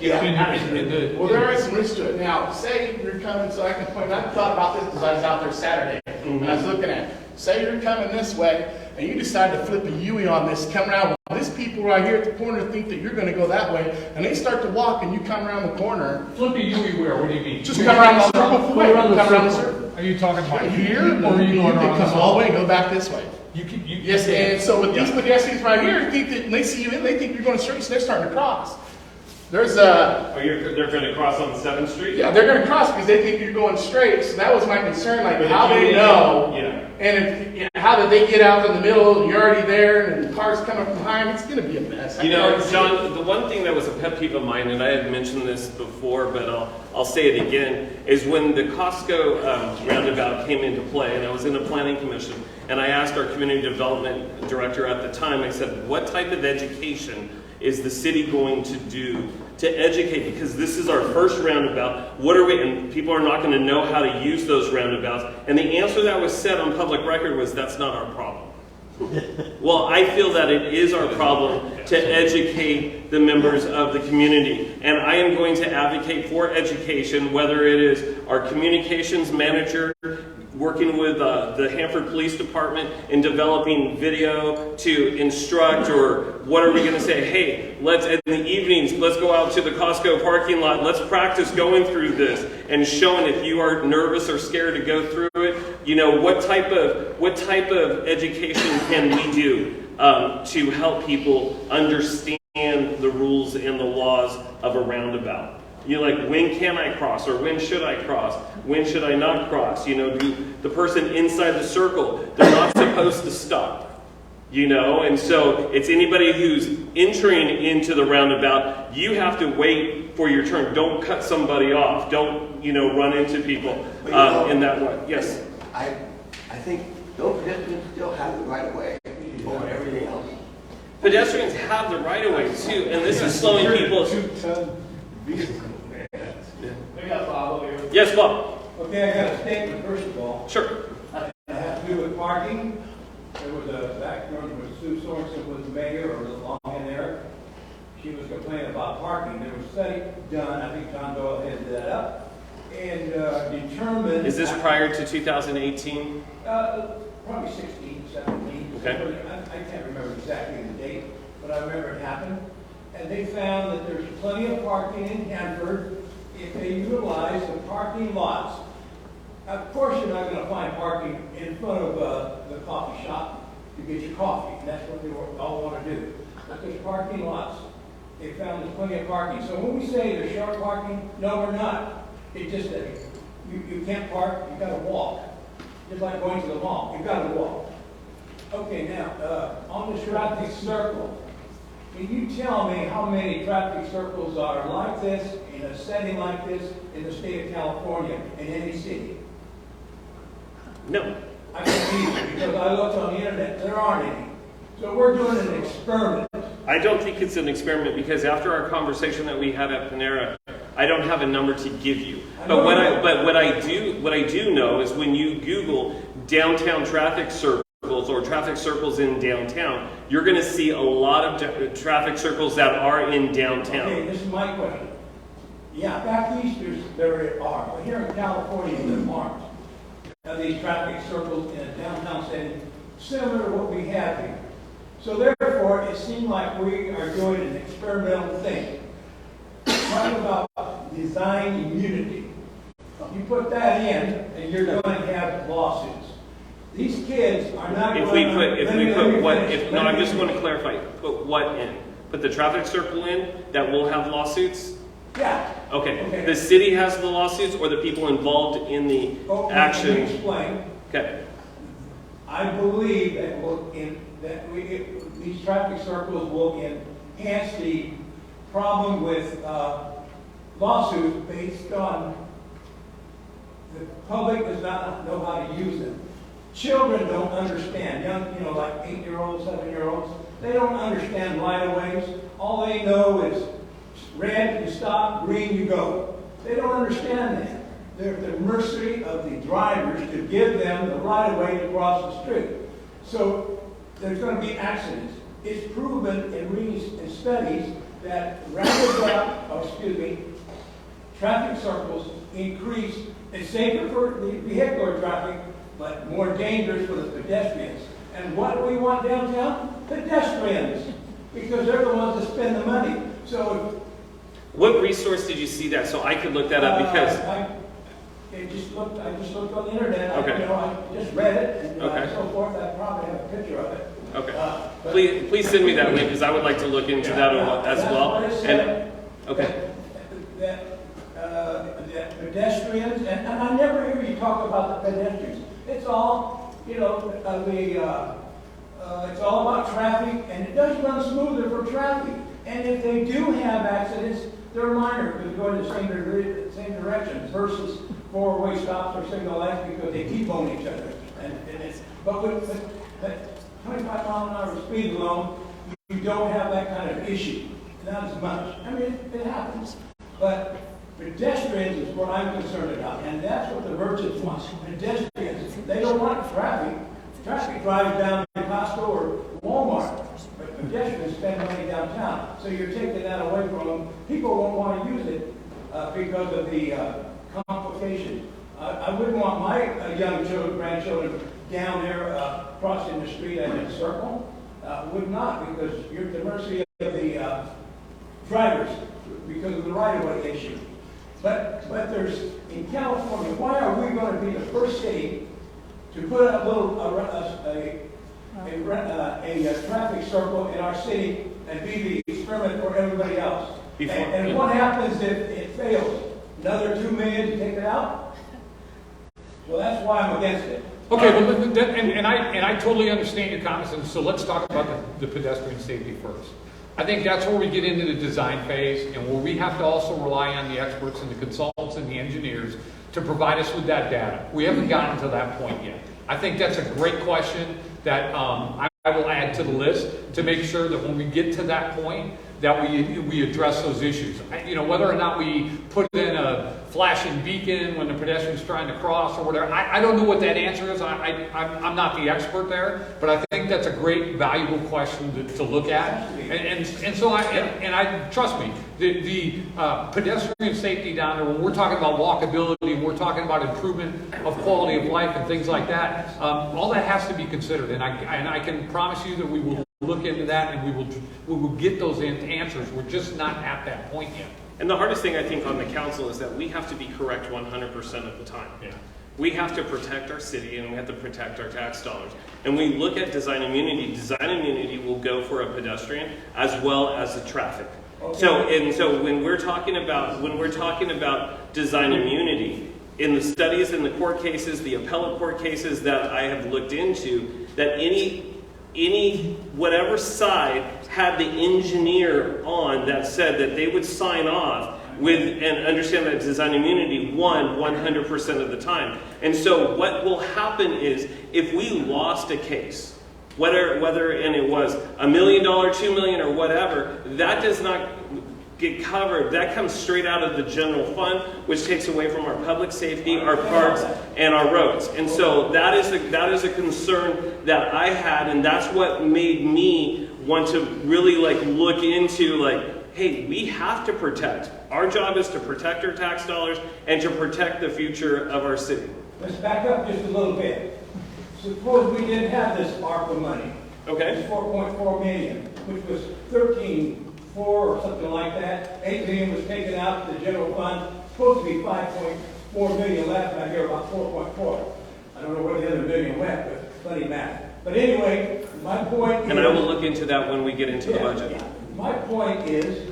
You know, in the, Well, there is some risk to it. Now, say you're coming, so I can point, I thought about this because I was out there Saturday, and I was looking at it. Say you're coming this way, and you decide to flip a U-ey on this, come around. Well, these people right here at the corner think that you're going to go that way, and they start to walk, and you come around the corner. flip a U-ey where? What do you mean? Just come around the circle, Go around the come around the circle. circle. Are you talking about Here, or are you going around? come all the way and go back this way. You Yes, and so with these pedestrians right here, think that when they see you in, they think you're going straight, so they're starting to cross. There's a, They're going to cross on 7th Street? yeah, they're going to cross because they think you're going straight. So that was my concern, like But how if you- they know, Yeah. and if, you know, how did they get out in the middle? And you're already there, and cars coming from behind. It's going to be a mess. You know, John, the one thing that was a pet peeve of mine, and I had mentioned this before, but I'll say it again, is when the Costco roundabout came into play, and I was in a planning commission, and I asked our community development director at the time, I said, what type of education is the city going to do to educate? Because this is our first roundabout. What are we, and people are not going to know how to use those roundabouts. And the answer that was said on public record was, that's not our problem. Well, I feel that it is our problem to educate the members of the community. And I am going to advocate for education, whether it is our communications manager working with the Hanford Police Department in developing video to instruct, or what are we going to say? Hey, let's, in the evenings, let's go out to the Costco parking lot. Let's practice going through this and showing if you are nervous or scared to go through it, you know, what type of education can we do to help people understand the rules and the laws of a roundabout? You know, like, when can I cross, or when should I cross? When should I not cross? You know, the person inside the circle, they're not supposed to stop. You know, and so it's anybody who's entering into the roundabout, you have to wait for your turn. Don't cut somebody off. Don't, you know, run into people in that way. Yes? I think those pedestrians still have the right of way over everything else. Pedestrians have the right of way too, and this is slowing people. Yes, Bob. Okay, I got a statement first of all. Sure. It has to do with parking. There was a back there where Sue Sorensen was the mayor, or along in there. She was complaining about parking. There was a study done, I think John Doyle headed that up, and determined. Is this prior to 2018? Probably 16, 17. Okay. I can't remember exactly the date, but I remember it happened. And they found that there's plenty of parking in Hanford if they utilize the parking lots. Of course, you're not going to find parking in front of the coffee shop to get your coffee, and that's what they all want to do. But there's parking lots. They found there's plenty of parking. So when we say there's short parking, no, we're not. It's just that you can't park, you got to walk. Just like going to the mall, you got to walk. Okay, now, on the traffic circle, can you tell me how many traffic circles are like this, in a setting like this, in the state of California, in any city? No. I can see, because I looked on the internet, there aren't any. So we're doing an experiment. I don't think it's an experiment because after our conversation that we had at Panera, I don't have a number to give you. But what I do know is when you Google downtown traffic circles or traffic circles in downtown, you're going to see a lot of traffic circles that are in downtown. Okay, this is my question. Yeah, back east there are, but here in California there aren't. These traffic circles in a downtown setting, similar to what we have here. So therefore, it seemed like we are doing an experimental thing. Talk about design immunity. You put that in, and you're going to have lawsuits. These kids are not going to... No, I just want to clarify. Put what in? Put the traffic circle in that will have lawsuits? Yeah. Okay. The city has the lawsuits or the people involved in the action? Let me explain. Okay. I believe that these traffic circles will enhance the problem with lawsuits based on the public does not know how to use them. Children don't understand. Young, like 8-year-olds, 7-year-olds, they don't understand right-of-ways. All they know is red, you stop, green, you go. They don't understand that. They're at the mercy of the drivers to give them the right-of-way to cross the street. So there's going to be accidents. It's proven in studies that traffic circles increase. It's safer for the vehicular traffic, but more dangerous for the pedestrians. And what do we want downtown? Pedestrians, because they're the ones that spend the money. So, what resource did you see that so I could look that up? Because I just looked on the internet. Okay. I just read it and Okay. so forth. I probably have a picture of it. Okay. Please send me that link because I would like to look into that as well. And okay. That pedestrians, and I never hear you talk about the pedestrians. It's all, it's all about traffic, and it does run smoother for traffic. And if they do have accidents, they're minor because they go in the same direction versus four-way stops or signal lights because they T-bone each other. But with 25-mile-an-hour speed alone, you don't have that kind of issue. Not as much. I mean, it happens. But pedestrians is what I'm concerned about, and that's what the merchants want. Pedestrians, they don't want traffic. Traffic drives down to Costco or Walmart, but pedestrians spend money downtown. So you're taking that away from them. People won't want to use it because of the complications. I wouldn't want my young grandchildren down there crossing the street at a circle. Would not, because you're at the mercy of the drivers because of the right-of-way issue. But there's, in California, why are we going to be the first city to put up a traffic circle in our city and be the experiment for everybody else? And what happens if it fails? Another $2 million to take it out? So that's why I'm against it. Okay, and I totally understand your comments, and so let's talk about the pedestrian safety first. I think that's where we get into the design phase and where we have to also rely on the experts and the consultants and the engineers to provide us with that data. We haven't gotten to that point yet. I think that's a great question that I will add to the list to make sure that when we get to that point that we address those issues. Whether or not we put in a flashing beacon when the pedestrian's trying to cross or whatever, I don't know what that answer is. I'm not the expert there, but I think that's a great, valuable question to look at. And so I trust me, the pedestrian safety down there, when we're talking about walkability, we're talking about improvement of quality of life and things like that, all that has to be considered. And I can promise you that we will look into that and we will get those answers. We're just not at that point yet. And the hardest thing I think on the council is that we have to be correct 100% of the time. Yeah. We have to protect our city and we have to protect our tax dollars. And we look at design immunity. Design immunity will go for a pedestrian as well as the traffic. Okay. So when we're talking about design immunity, in the studies, in the court cases, the appellate court cases that I have looked into, that any whatever side had the engineer on that said that they would sign off with and understand that design immunity won 100% of the time. And so what will happen is if we lost a case and it was $1 million, $2 million, or whatever, that does not get covered. That comes straight out of the general fund, which takes away from our public safety, our parks, and our roads. And so that is a concern that I had, and that's what made me want to really look into hey, we have to protect. Our job is to protect our tax dollars and to protect the future of our city. Let's back up just a little bit. Suppose we didn't have this ARPA money. Okay. It's 4.4 million, which was 13.4 or something like that. 8 million was taken out to the general fund. Supposed to be 5.4 million left, and I hear about 4.4. I don't know where the other million went, but funny math. But anyway, my point is... And I will look into that when we get into the budget. My point is,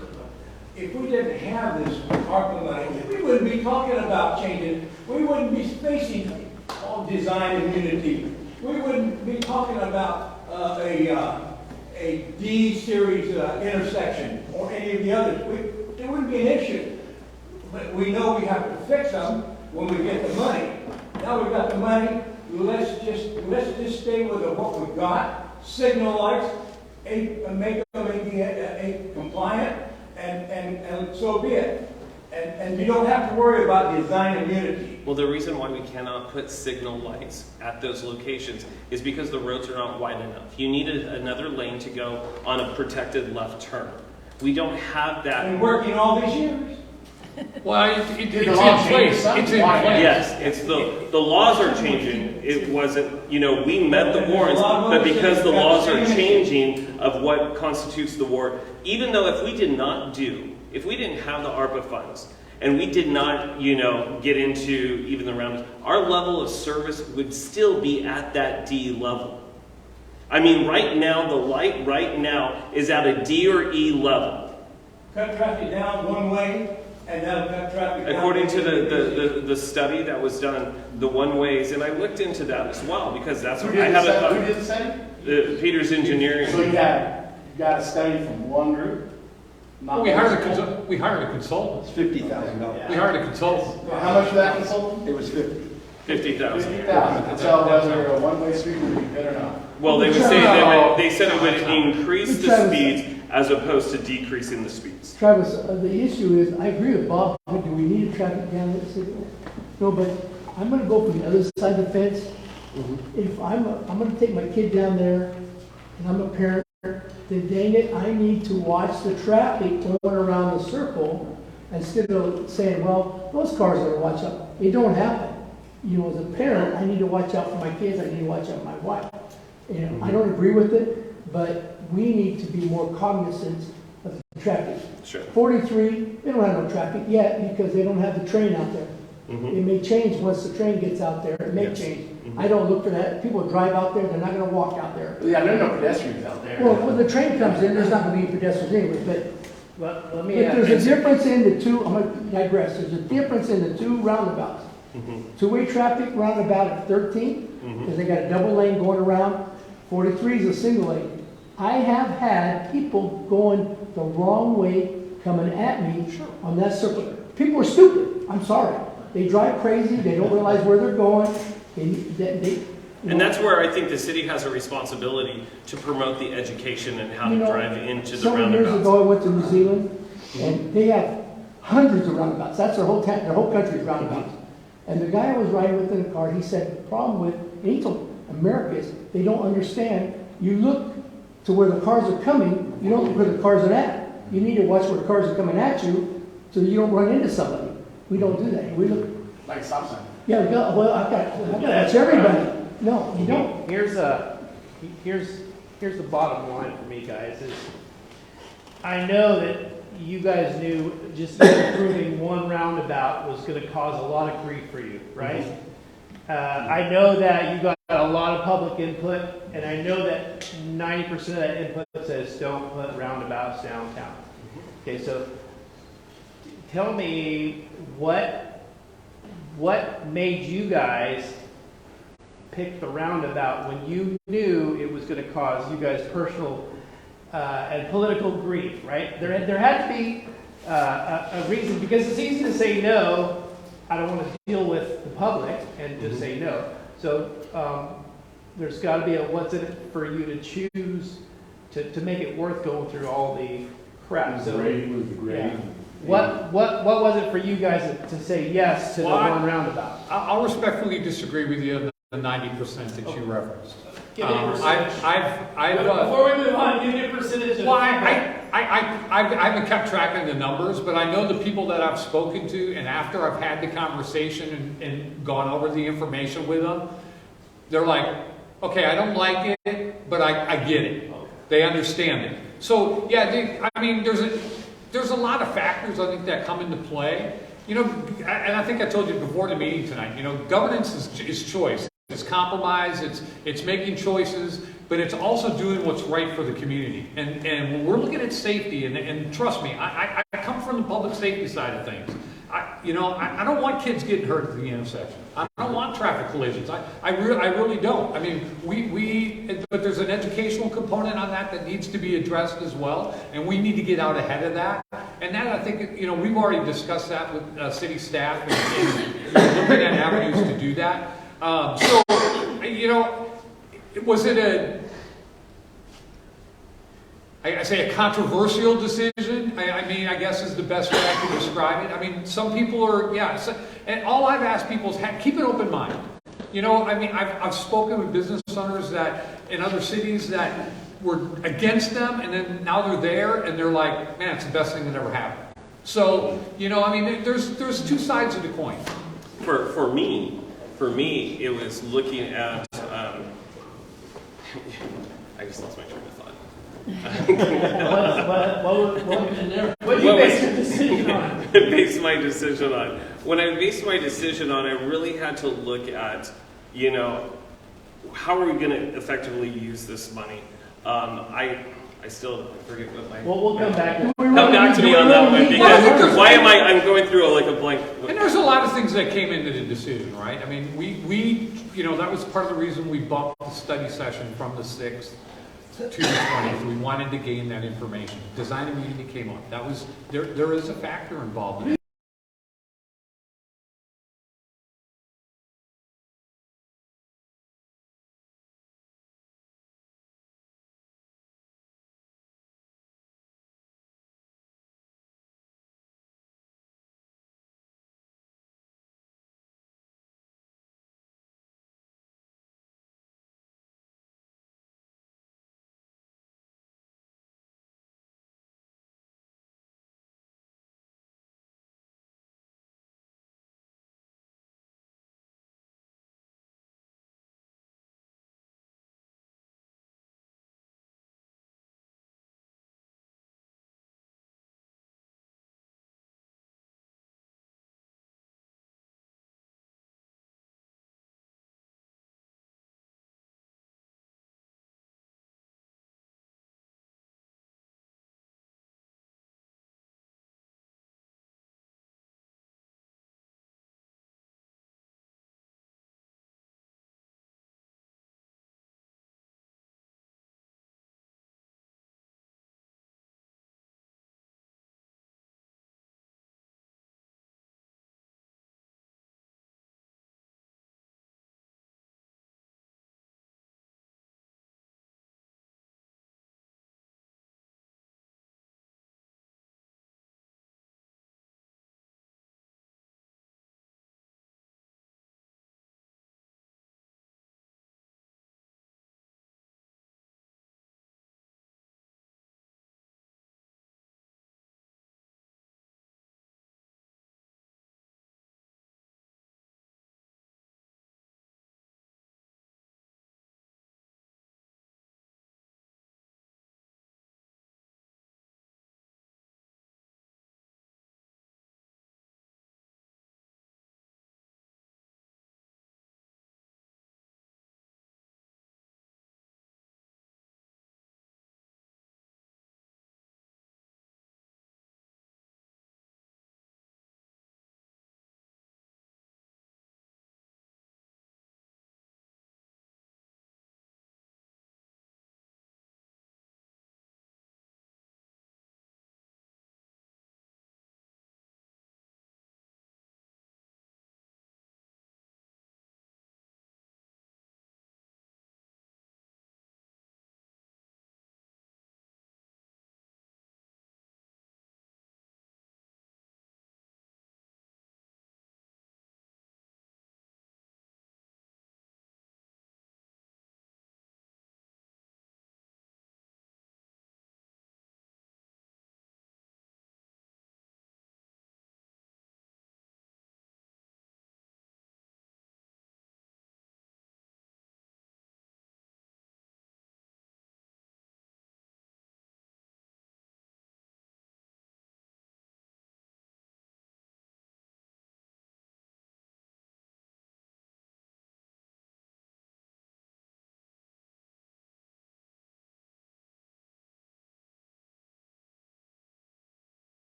if we didn't have this ARPA money, we wouldn't be talking about changing. We wouldn't be facing all design immunity. We wouldn't be talking about a D-series intersection or any of the others. It wouldn't be an issue. But we know we have to fix them when we get the money. Now we've got the money. Let's just stay with what we've got. Signal lights, make them a compliant, and so be it. And you don't have to worry about design immunity. Well, the reason why we cannot put signal lights at those locations is because the roads are not wide enough. You need another lane to go on a protected left turn. We don't have that. Been working all these years. Well, it's in place. It's in place. Yes, it's the laws are changing. It wasn't, we met the warrants, but because the laws are changing of what constitutes the war, even though if we didn't have the ARPA funds, and we did not, get into even the rounds, our level of service would still be at that D level. I mean, right now, the light right now is at a D or E level. Cut traffic down one way, and that'll cut traffic down. According to the study that was done, the one ways, and I looked into that as well, because that's what I had Who did the study? Peters Engineering. So you got a study from one group? We hired a consultant. It's $50,000. We hired a consultant. How much for that consultant? It was 50. 50,000. 50,000 to tell whether a one-way street would be good or not. Well, they would say they said it would increase the speeds as opposed to decreasing the speeds. Travis, the issue is, I agree with Bob, do we need a traffic jam at the signal? No, but I'm gonna go from the other side of the fence. If I'm gonna take my kid down there, and I'm a parent, then dang it, I need to watch the traffic going around the circle, instead of saying, well, those cars are gonna watch out. It don't happen. As a parent, I need to watch out for my kids, I need to watch out for my wife. I don't agree with it, but we need to be more cognizant of the traffic. Sure. 43, they don't have no traffic yet because they don't have the train out there. It may change once the train gets out there, it may change. I don't look for that. People drive out there, they're not gonna walk out there. Yeah, there are no pedestrians out there. Well, when the train comes in, there's not gonna be pedestrians anyway, Let but me there's a difference in the two, I'm gonna digress, there's a difference in the two roundabouts. Two-way traffic roundabout at 13, because they got a double lane going around. 43 is a single lane. I have had people going the wrong way coming at me on that circle. People are stupid, I'm sorry. They drive crazy, they don't realize where they're going. And that's where I think the city has a responsibility to promote the education and how to drive into the roundabouts. Several years ago, I went to New Zealand, and they have hundreds of roundabouts. That's their whole country's roundabouts. And the guy I was riding with in the car, he said, the problem with, and he told America is, they don't understand. You look to where the cars are coming, you don't look where the cars are at. You need to watch where the cars are coming at you, so you don't run into somebody. We don't do that. We look. Like stop sign. Yeah, I've got to watch everybody. No, you don't. Here's the bottom line for me, guys, is I know that you guys knew just improving one roundabout was going to cause a lot of grief for you, right? I know that you got a lot of public input, and I know that 90% of that input says don't put roundabouts downtown. Okay, so tell me what made you guys pick the roundabout when you knew it was going to cause you guys personal and political grief, right? There had to be a reason, because it's easy to say no. I don't want to deal with the public and just say no. So there's gotta be a what's in it for you to choose to make it worth going through all the crap. Was So, the grade, was the grade. yeah. What was it for you guys to say yes to the Well, I- one roundabout? I'll respectfully disagree with you on the 90% that you referenced. Give me a percentage. I've, Before we move on, give me a percentage of. well, I haven't kept track of the numbers, but I know the people that I've spoken to, and after I've had the conversation and gone over the information with them, they're like, okay, I don't like it, but I get it. They understand it. So, yeah, I mean, there's a lot of factors, I think, that come into play. You know, and I think I told you before the meeting tonight, you know, governance is choice. It's compromise, it's making choices, but it's also doing what's right for the community. And when we're looking at safety, and trust me, I come from the public safety side of things. I don't want kids getting hurt at the intersection. I don't want traffic collisions. I really don't. I mean, but there's an educational component on that needs to be addressed as well, and we need to get out ahead of that. And that, I think, you know, we've already discussed that with city staff and looking at avenues to do that. So, you know, was it I say a controversial decision? I mean, I guess is the best way I can describe it. I mean, some people are, and all I've asked people is keep an open mind. You know, I mean, I've spoken with business owners that in other cities that were against them, and then now they're there, and they're like, man, it's the best thing that ever happened. So, you know, I mean, there's two sides of the coin. For me, it was looking at. I just lost my train of thought. What do you base your decision on? Base my decision on. When I based my decision on, I really had to look at, you know, how are we going to effectively use this money? I still forget what my. Well, we'll come back. Come back to me on that one because why am I'm going through like a blank. And there's a lot of things that came into the decision, right? I mean, we you know, that was part of the reason we bumped the study session from the 6th to the 20th. We wanted to gain that information. Design immunity came up. That was, there is a factor involved in it.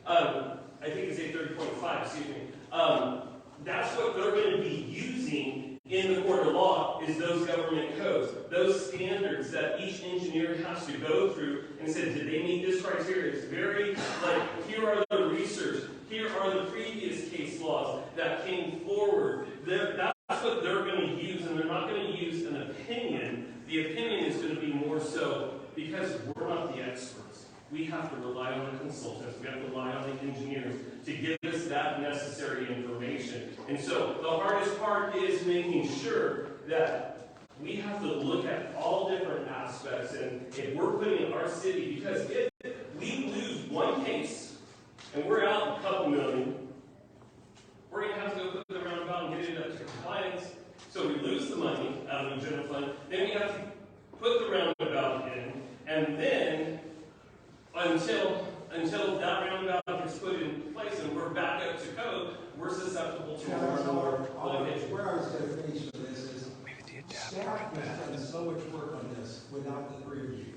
I think it's 830.5, excuse me. That's what they're going to be using in the court of law, is those government codes, those standards that each engineer has to go through and say, did they meet this criteria? It's very, like, here are the research, here are the previous case laws that came forward. That's what they're going to use, and they're not going to use an opinion. The opinion is going to be more so because we're not the experts. We have to rely on the consultants. We have to rely on the engineers to give us that necessary information. And so the hardest part is making sure that we have to look at all different aspects. And if we're putting our city, because if we lose one case and we're out a couple million, we're going to have to go put the roundabout and get it up to compliance. So we lose the money out of the general fund. Then we have to put the roundabout in, and then until that roundabout is put in place and we're back up to code, we're susceptible to more and more litigation. Where I was going to finish with this is, staff has done so much work on this without the three of you.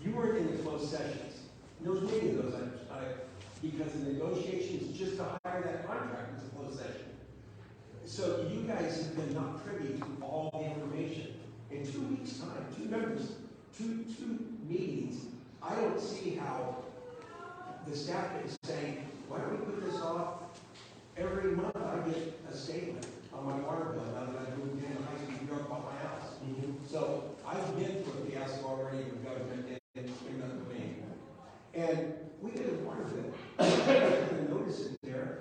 You weren't in the closed sessions. There was many of those, because the negotiations just to hire that contract was a closed session. So you guys have been not privy to all the information. In 2 weeks' time, two meetings, I don't see how the staff is saying, why don't we put this off? Every month I get a statement on my water bill now that I moved in high-speed rail bought my house. So I've been through a fiasco already with government in the domain. And we get a water bill. I put a notice in there.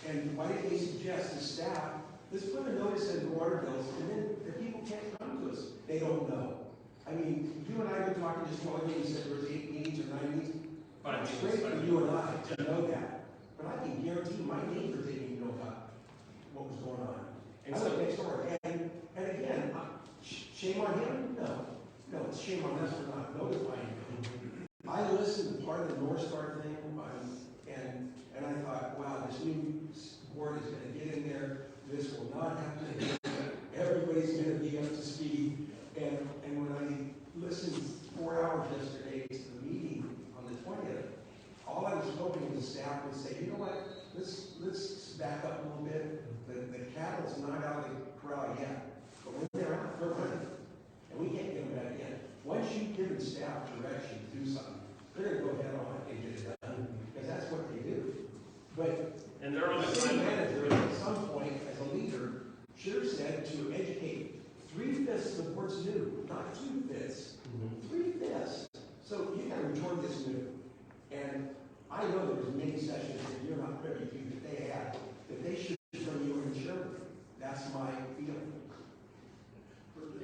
And why did they suggest to staff, let's put a notice in the water bills, and then the people can't come to us. They don't know. I mean, you and I have been talking just one day, you said there was 8 meetings or 9 meetings. It's great for you and I to know that. But I can guarantee my neighbors didn't even know about what was going on. And I live next door. And again, shame on him? No, it's shame on us for not notifying him. I listened to part of the North Star thing, and I thought, wow, this new board is going to get in there. This will not happen. Everybody's going to be up to speed. And when I listened 4 hours yesterday to the meeting on the 20th, all I was hoping the staff would say, you know what, let's back up a little bit. The cattle's not out of the corral yet, but when they're out, they're running. And we can't get them back in. Once you give the staff direction to do something, they're going to go ahead on and get it done, because that's what they do. But and they're on the city manager at some point, as a leader, should have said to educate 3/5 of the board's new, not 2/5. 3/5. So you got to return this new. And I know there's many sessions that you're not privy to that they had, that they should from you and Sherman. That's my feeling.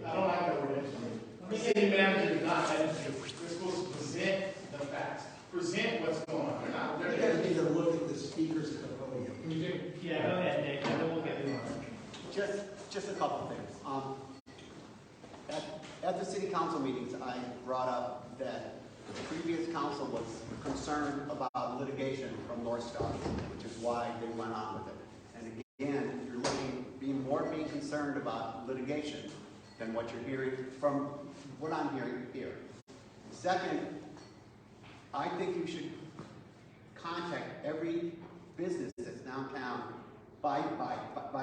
I don't like that word educate. The city manager is not educated. They're supposed to present the facts, present what's going on. You guys need to look at the speakers at the podium. Yeah, go ahead, Nick, and then we'll get you on. Just a couple of things. At the city council meetings, I brought up that the previous council was concerned about litigation from North Star, which is why they went on with it. And again, you're being concerned about litigation than what you're hearing from what I'm hearing here. Second, I think you should contact every business that's downtown by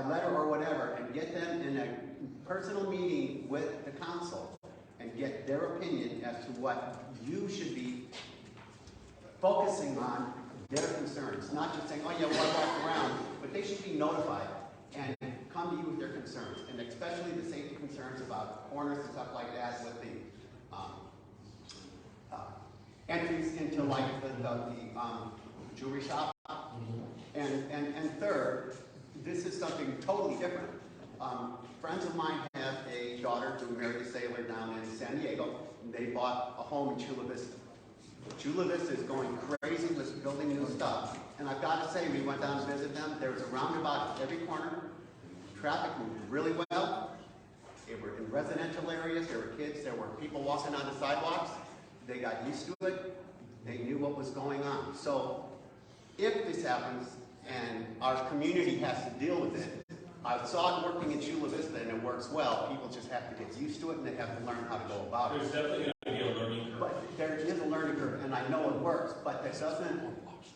letter or whatever, and get them in a personal meeting with the council and get their opinion as to what you should be focusing on, their concerns. Not just saying, oh yeah, we'll walk around, but they should be notified and come to you with their concerns, and especially the safety concerns about corners and stuff like that with the entries into like the jewelry shop. And third, this is something totally different. Friends of mine have a daughter who married a sailor down in San Diego, and they bought a home in Chula Vista. Chula Vista is going crazy with building new stuff. And I've got to say, we went down to visit them. There was a roundabout at every corner. Traffic moved really well. They were in residential areas. There were kids. There were people walking on the sidewalks. They got used to it. They knew what was going on. So if this happens and our community has to deal with it, I saw it working in Chula Vista and it works well. People just have to get used to it and they have to learn how to go about it. There's definitely going to be a learning curve. But there is a learning curve, and I know it works, but that doesn't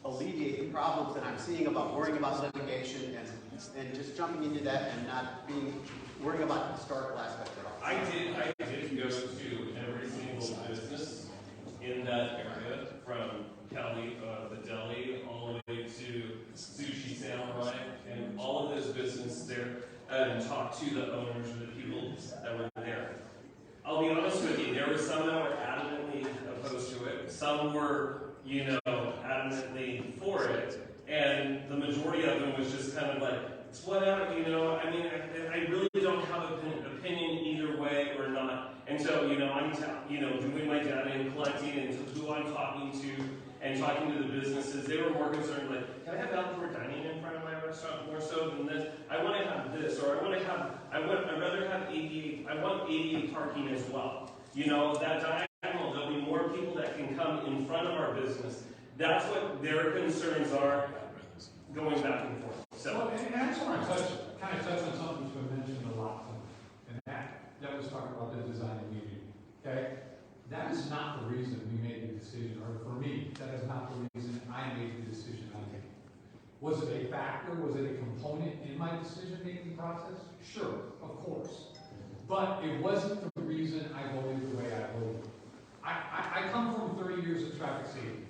alleviate the problems that I'm seeing about worrying about litigation and just jumping into that and not worrying about the historical aspect at all. I did go to every single business in that area, from Kelly, the deli, all the way to Sushi Samurai, and all of those businesses there, and talked to the owners or the people that were there. I'll be honest with you, there were some that were adamantly opposed to it. Some were, adamantly for it. And the majority of them was just kind of like, it's whatever, I mean, I really don't have an opinion either way or not. And so, I'm, doing my data and collecting and who I'm talking to and talking to the businesses, they were more concerned, like, can I have outdoor dining in front of my restaurant more so than this? I want to have this, or I'd rather have 88, I want 88 parking as well. That diagonal, there'll be more people that can come in front of our business. That's what their concerns are going back and forth. So, Well, and I just want to kind of touch on something that's been mentioned a lot tonight, and that was talking about the design community. Okay, that is not the reason we made the decision, or for me, that is not the reason I made the decision I made. Was it a factor? Was it a component in my decision-making process? Sure, of course. But it wasn't the reason I voted the way I voted. I come from 30 years of traffic safety.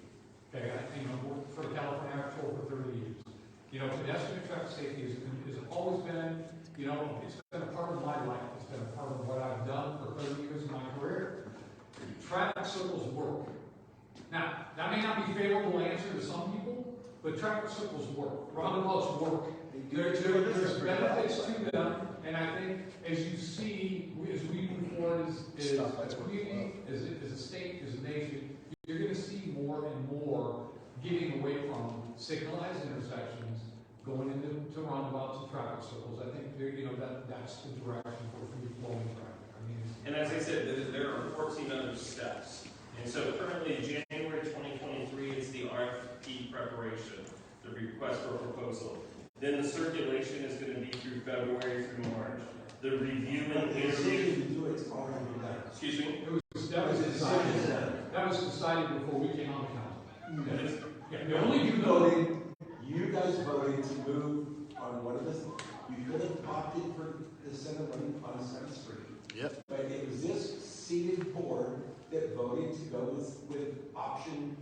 Okay, worked for the California Patrol for 30 years. Pedestrian traffic safety has always been, it's been a part of my life. It's been a part of what I've done for 30 years of my career. Traffic circles work. Now, that may not be a favorable answer to some people, but traffic circles work. Roundabouts work. There's benefits to them, and I think as you see, as we move forward as a community, as a state, as a nation, you're going to see more and more getting away from signalized intersections, going into roundabouts and traffic circles. I think that's the direction for free-flowing traffic. and as I said, there are 14 other steps. And so currently, January 2023 is the RFP preparation, the request for a proposal. Then the circulation is going to be through February through March. The review and interview. Excuse me? That was decided before we came on the council. The only You guys voted to move on one of the, you could have opted for the Senate one on 7th Street. Yep. But it was this seated board that voted to go with option,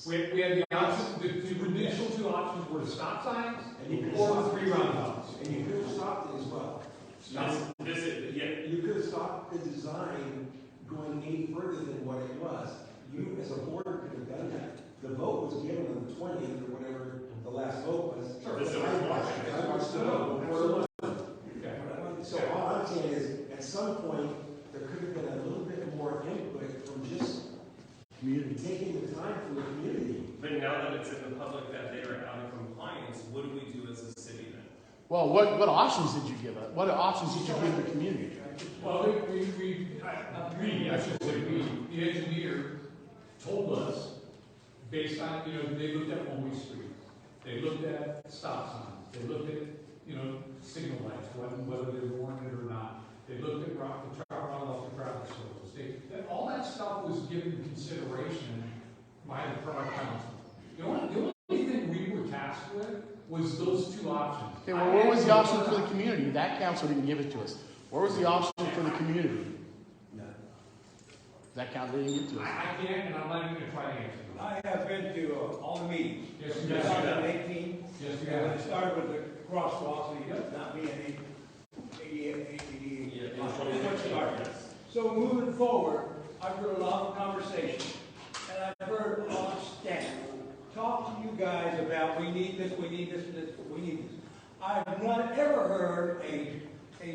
we had the option, the initial two options were the stop signs and you could or have the three roundabouts. And you could have stopped it as well. You could have stopped the design going any further than what it was. You, as a board, could have done that. The vote was given on the 20th or whatever the last vote was. Sure. I watched the vote before it was. So all I'm saying is, at some point, there could have been a little bit more input from just taking the time from the community. But now that it's in the public that they are out of compliance, what do we do as a city then? Well, what options did you give us? What options did you give the community? Well, I should say the engineer told us, based on, they looked at one-way streets, they looked at stop signs, they looked at, signal lights, whether they were warranted or not. They looked at the traffic circles. All that stuff was given consideration by the prior council. The only thing we were tasked with was those two options. Okay, well, where was the option for the community? That council didn't give it to us. Where was the option for the community? That council didn't give it to us. I can't, and I'm not even going to try to answer you. I have been to all the meetings. Yes, you Since have. 2018. Yes, you And have. it started with the crosswalks, and not being 88. So moving forward, I've heard a lot of conversation, and I've heard a lot of staff talk to you guys about we need this, we need this, we need this. I've not ever heard a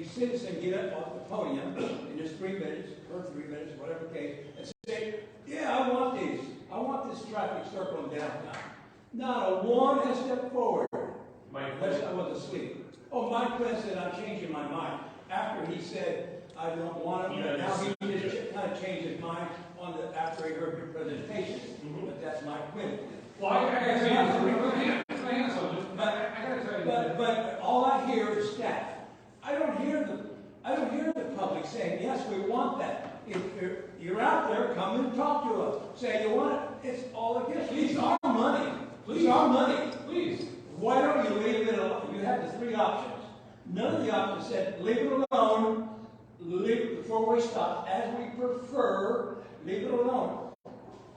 citizen get up off the podium in just 3 minutes, or 3 minutes, whatever case, and say, yeah, I want these. I want this traffic circle in downtown. Not a one has stepped forward. Unless I was asleep. Oh, Mike Quinn said, I'm changing my mind. After he said, I don't want it, but now he just kind of changed his mind after he heard your presentation. But that's Mike Quinn. Well, I gotta tell you, But all I hear is staff. I don't hear the public saying, yes, we want that. If you're out there, come and talk to us. Say you want it. It's all against. These are Please, our money, please. Why don't you leave it alone? You have the three options. None of the options said, leave it alone, leave the four-way stop, as we prefer, leave it alone.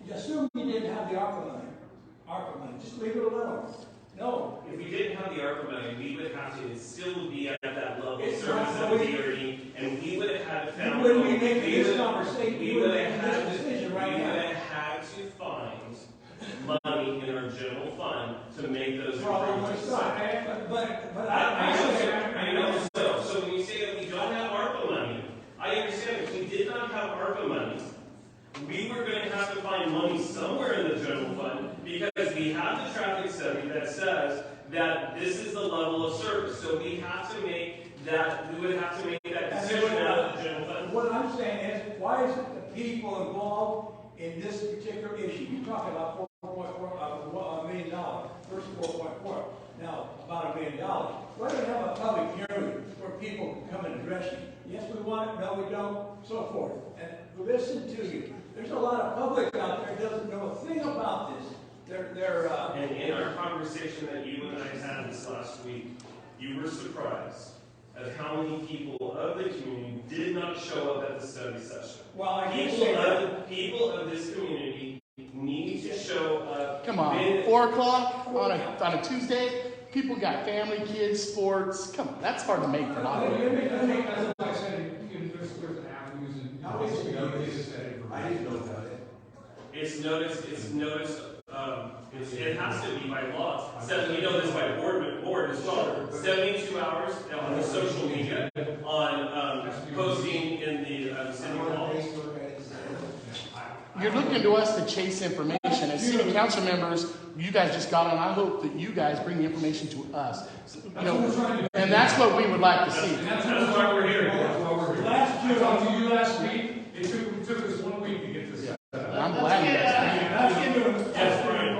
You assume you didn't have the ARPA money, just leave it alone. No. If we didn't have the ARPA money, we would have to, it still would be at that level of It's service not that the we way- already, and we would have had to found. You wouldn't be making we this would- conversation, we you would would have make had this to- decision right We now. would have had to find money in our general fund to make those Probably improvements. not. But I know. So when you say that we don't have ARPA money, I understand if we did not have ARPA money, we were going to have to find money somewhere in the general fund because we have the traffic study that says that this is the level of service. So we have to make that, we would have to make that decision out of the general fund. What I'm saying is, why is it the people involved in this particular issue? You're talking about $4.4 million versus 4.4. Now, about $1 million. Why don't we have a public hearing where people can come and address you? Yes, we want it, no, we don't, so forth. And listen to you. There's a lot of public out there that doesn't know a thing about this. And in our conversation that you and I had this last week, you were surprised at how many people of the community did not show up at the study session. Well, I can't say that. People of this community need to show up. Come on, 4 o'clock on a Tuesday, people got family, kids, sports. Come on, that's hard to make for a lot of people. That's what I said, there's avenues and. I didn't know about it. It's noticed, it has to be by law. You know this by board as well. 72 hours on the social media, on posting in the city hall. You're looking to us to chase information. As city council members, you guys just got on. I hope that you guys bring the information to us. And that's what we would like to see. And that's why we're here. That's why we're here. I talked to you last week. It took us 1 week to get this. I'm glad you guys. Yes, Brian.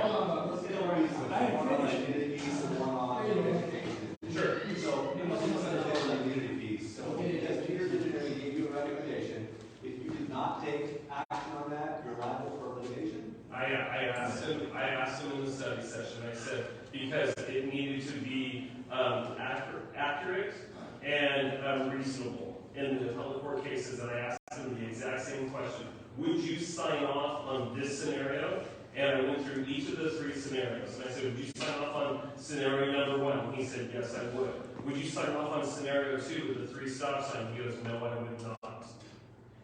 Sure. So, let's understand the immunity piece. So, as Peter's engineering gave you a recommendation, if you did not take action on that, you're liable for litigation. I asked him in the study session, I said, because it needed to be accurate and reasonable in the public court cases, and I asked him the exact same question. Would you sign off on this scenario? And I went through each of the 3 scenarios, and I said, would you sign off on scenario number 1? He said, yes, I would. Would you sign off on scenario 2 with the 3 stop sign? He goes, no, I would not.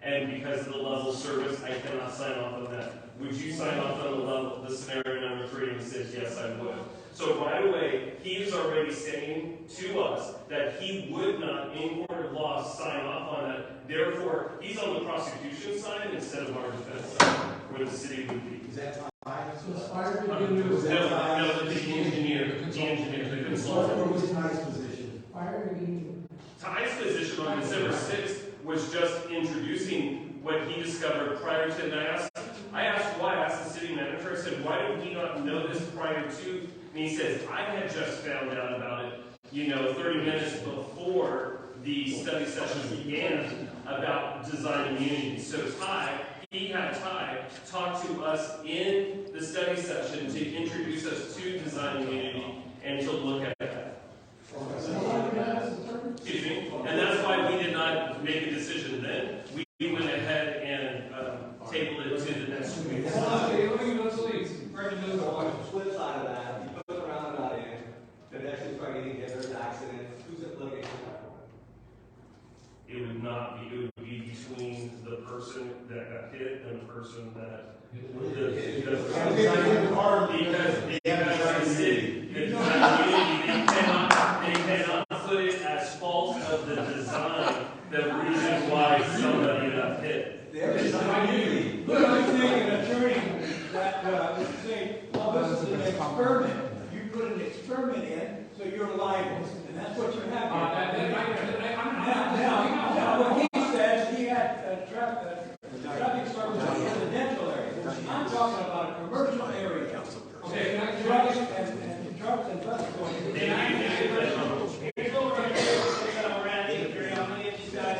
And because of the level of service, I cannot sign off on that. Would you sign off on the scenario number 3? And he says, yes, I would. So right away, he is already saying to us that he would not, in court of law, sign off on that. Therefore, he's on the prosecution side instead of our defense side, where the city would be. Is that fine? So Spire begin to. No, the engineer, the consultant. What was Ty's position? Fire begin. Ty's position on December 6th was just introducing what he discovered prior to, and I asked why. I asked the city manager, I said, why did we not know this prior to? And he says, I had just found out about it, 30 minutes before the study session began about design immunity. So he had Ty talk to us in the study session to introduce us to design immunity and to look at that. Excuse me. And that's why we did not make a decision then. We went ahead and tabled it to the next week. Let's leave. Flip side of that, you put the roundabout in, pedestrians start getting hit, there's an accident, who's at litigation at that point? It would not be, it would be between the person that got hit and the person that because the city, they cannot put it as fault of the design, the reason why somebody got hit. Look, I'm saying an attorney that would say, well, this is an experiment. You put an experiment in, so you're liable. And that's what you have. Now, what he says, he had traffic service in a residential area. I'm talking about a commercial area. Okay, Trucks and buses going. Here's what we're going to do. We're going to take how many of these guys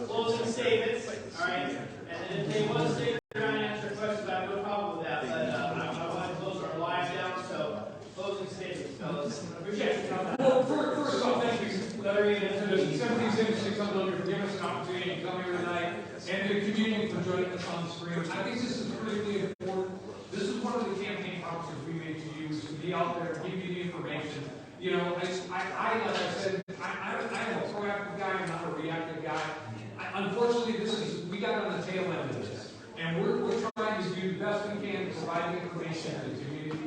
closing statements, all right? And then if they want to stay around and answer questions, I have no problem with that. But I want to close our live down. appreciate you coming here tonight, and the community for joining us on the screen. I think this is critically important. This is one of the campaign promises we made to you, is to be out there, give you the information. You know, like I said, I am a proactive guy, I'm not a reactive guy. Unfortunately, we got on the tail end of this, and we're trying to do the best we can to provide information to the community.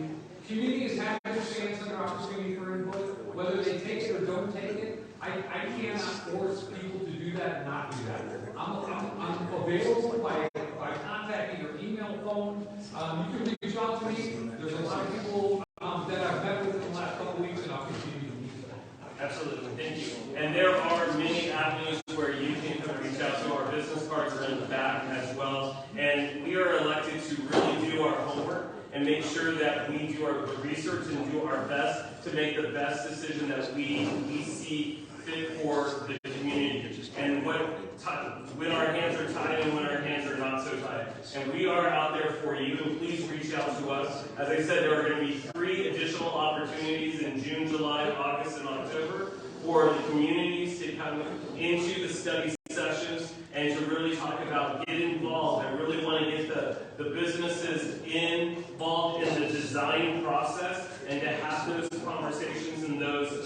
Community has had their chance and their opportunity for input, whether they take it or don't take it. I cannot force people to do that and not do that. I'm available by contacting your email, phone. You can reach out to me. There's a lot of people that I've met with in the last couple weeks, and I'll continue to meet them. Absolutely, thank you. And there are many avenues where you can come reach out to. Our business cards are in the back as well. And we are elected to really do our homework and make sure that we do our research and do our best to make the best decision that we see fit for the community. And when our hands are tied and when our hands are not so tied. And we are out there for you, and please reach out to us. As I said, there are going to be 3 additional opportunities in June, July, August, and October for the communities to come into the study sessions and to really talk about get involved. I really want to get the businesses involved in the design process and to have those conversations and those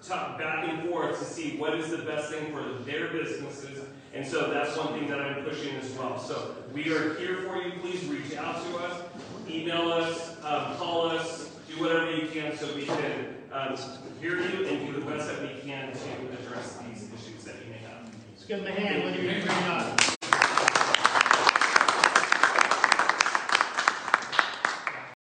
talk back and forth to see what is the best thing for their businesses. And so that's one thing that I'm pushing as well. So we are here for you. Please reach out to us, email us, call us, do whatever you can so we can hear you and do the best that we can to address these issues that you may have. Let's give them a hand, whether you're here or not.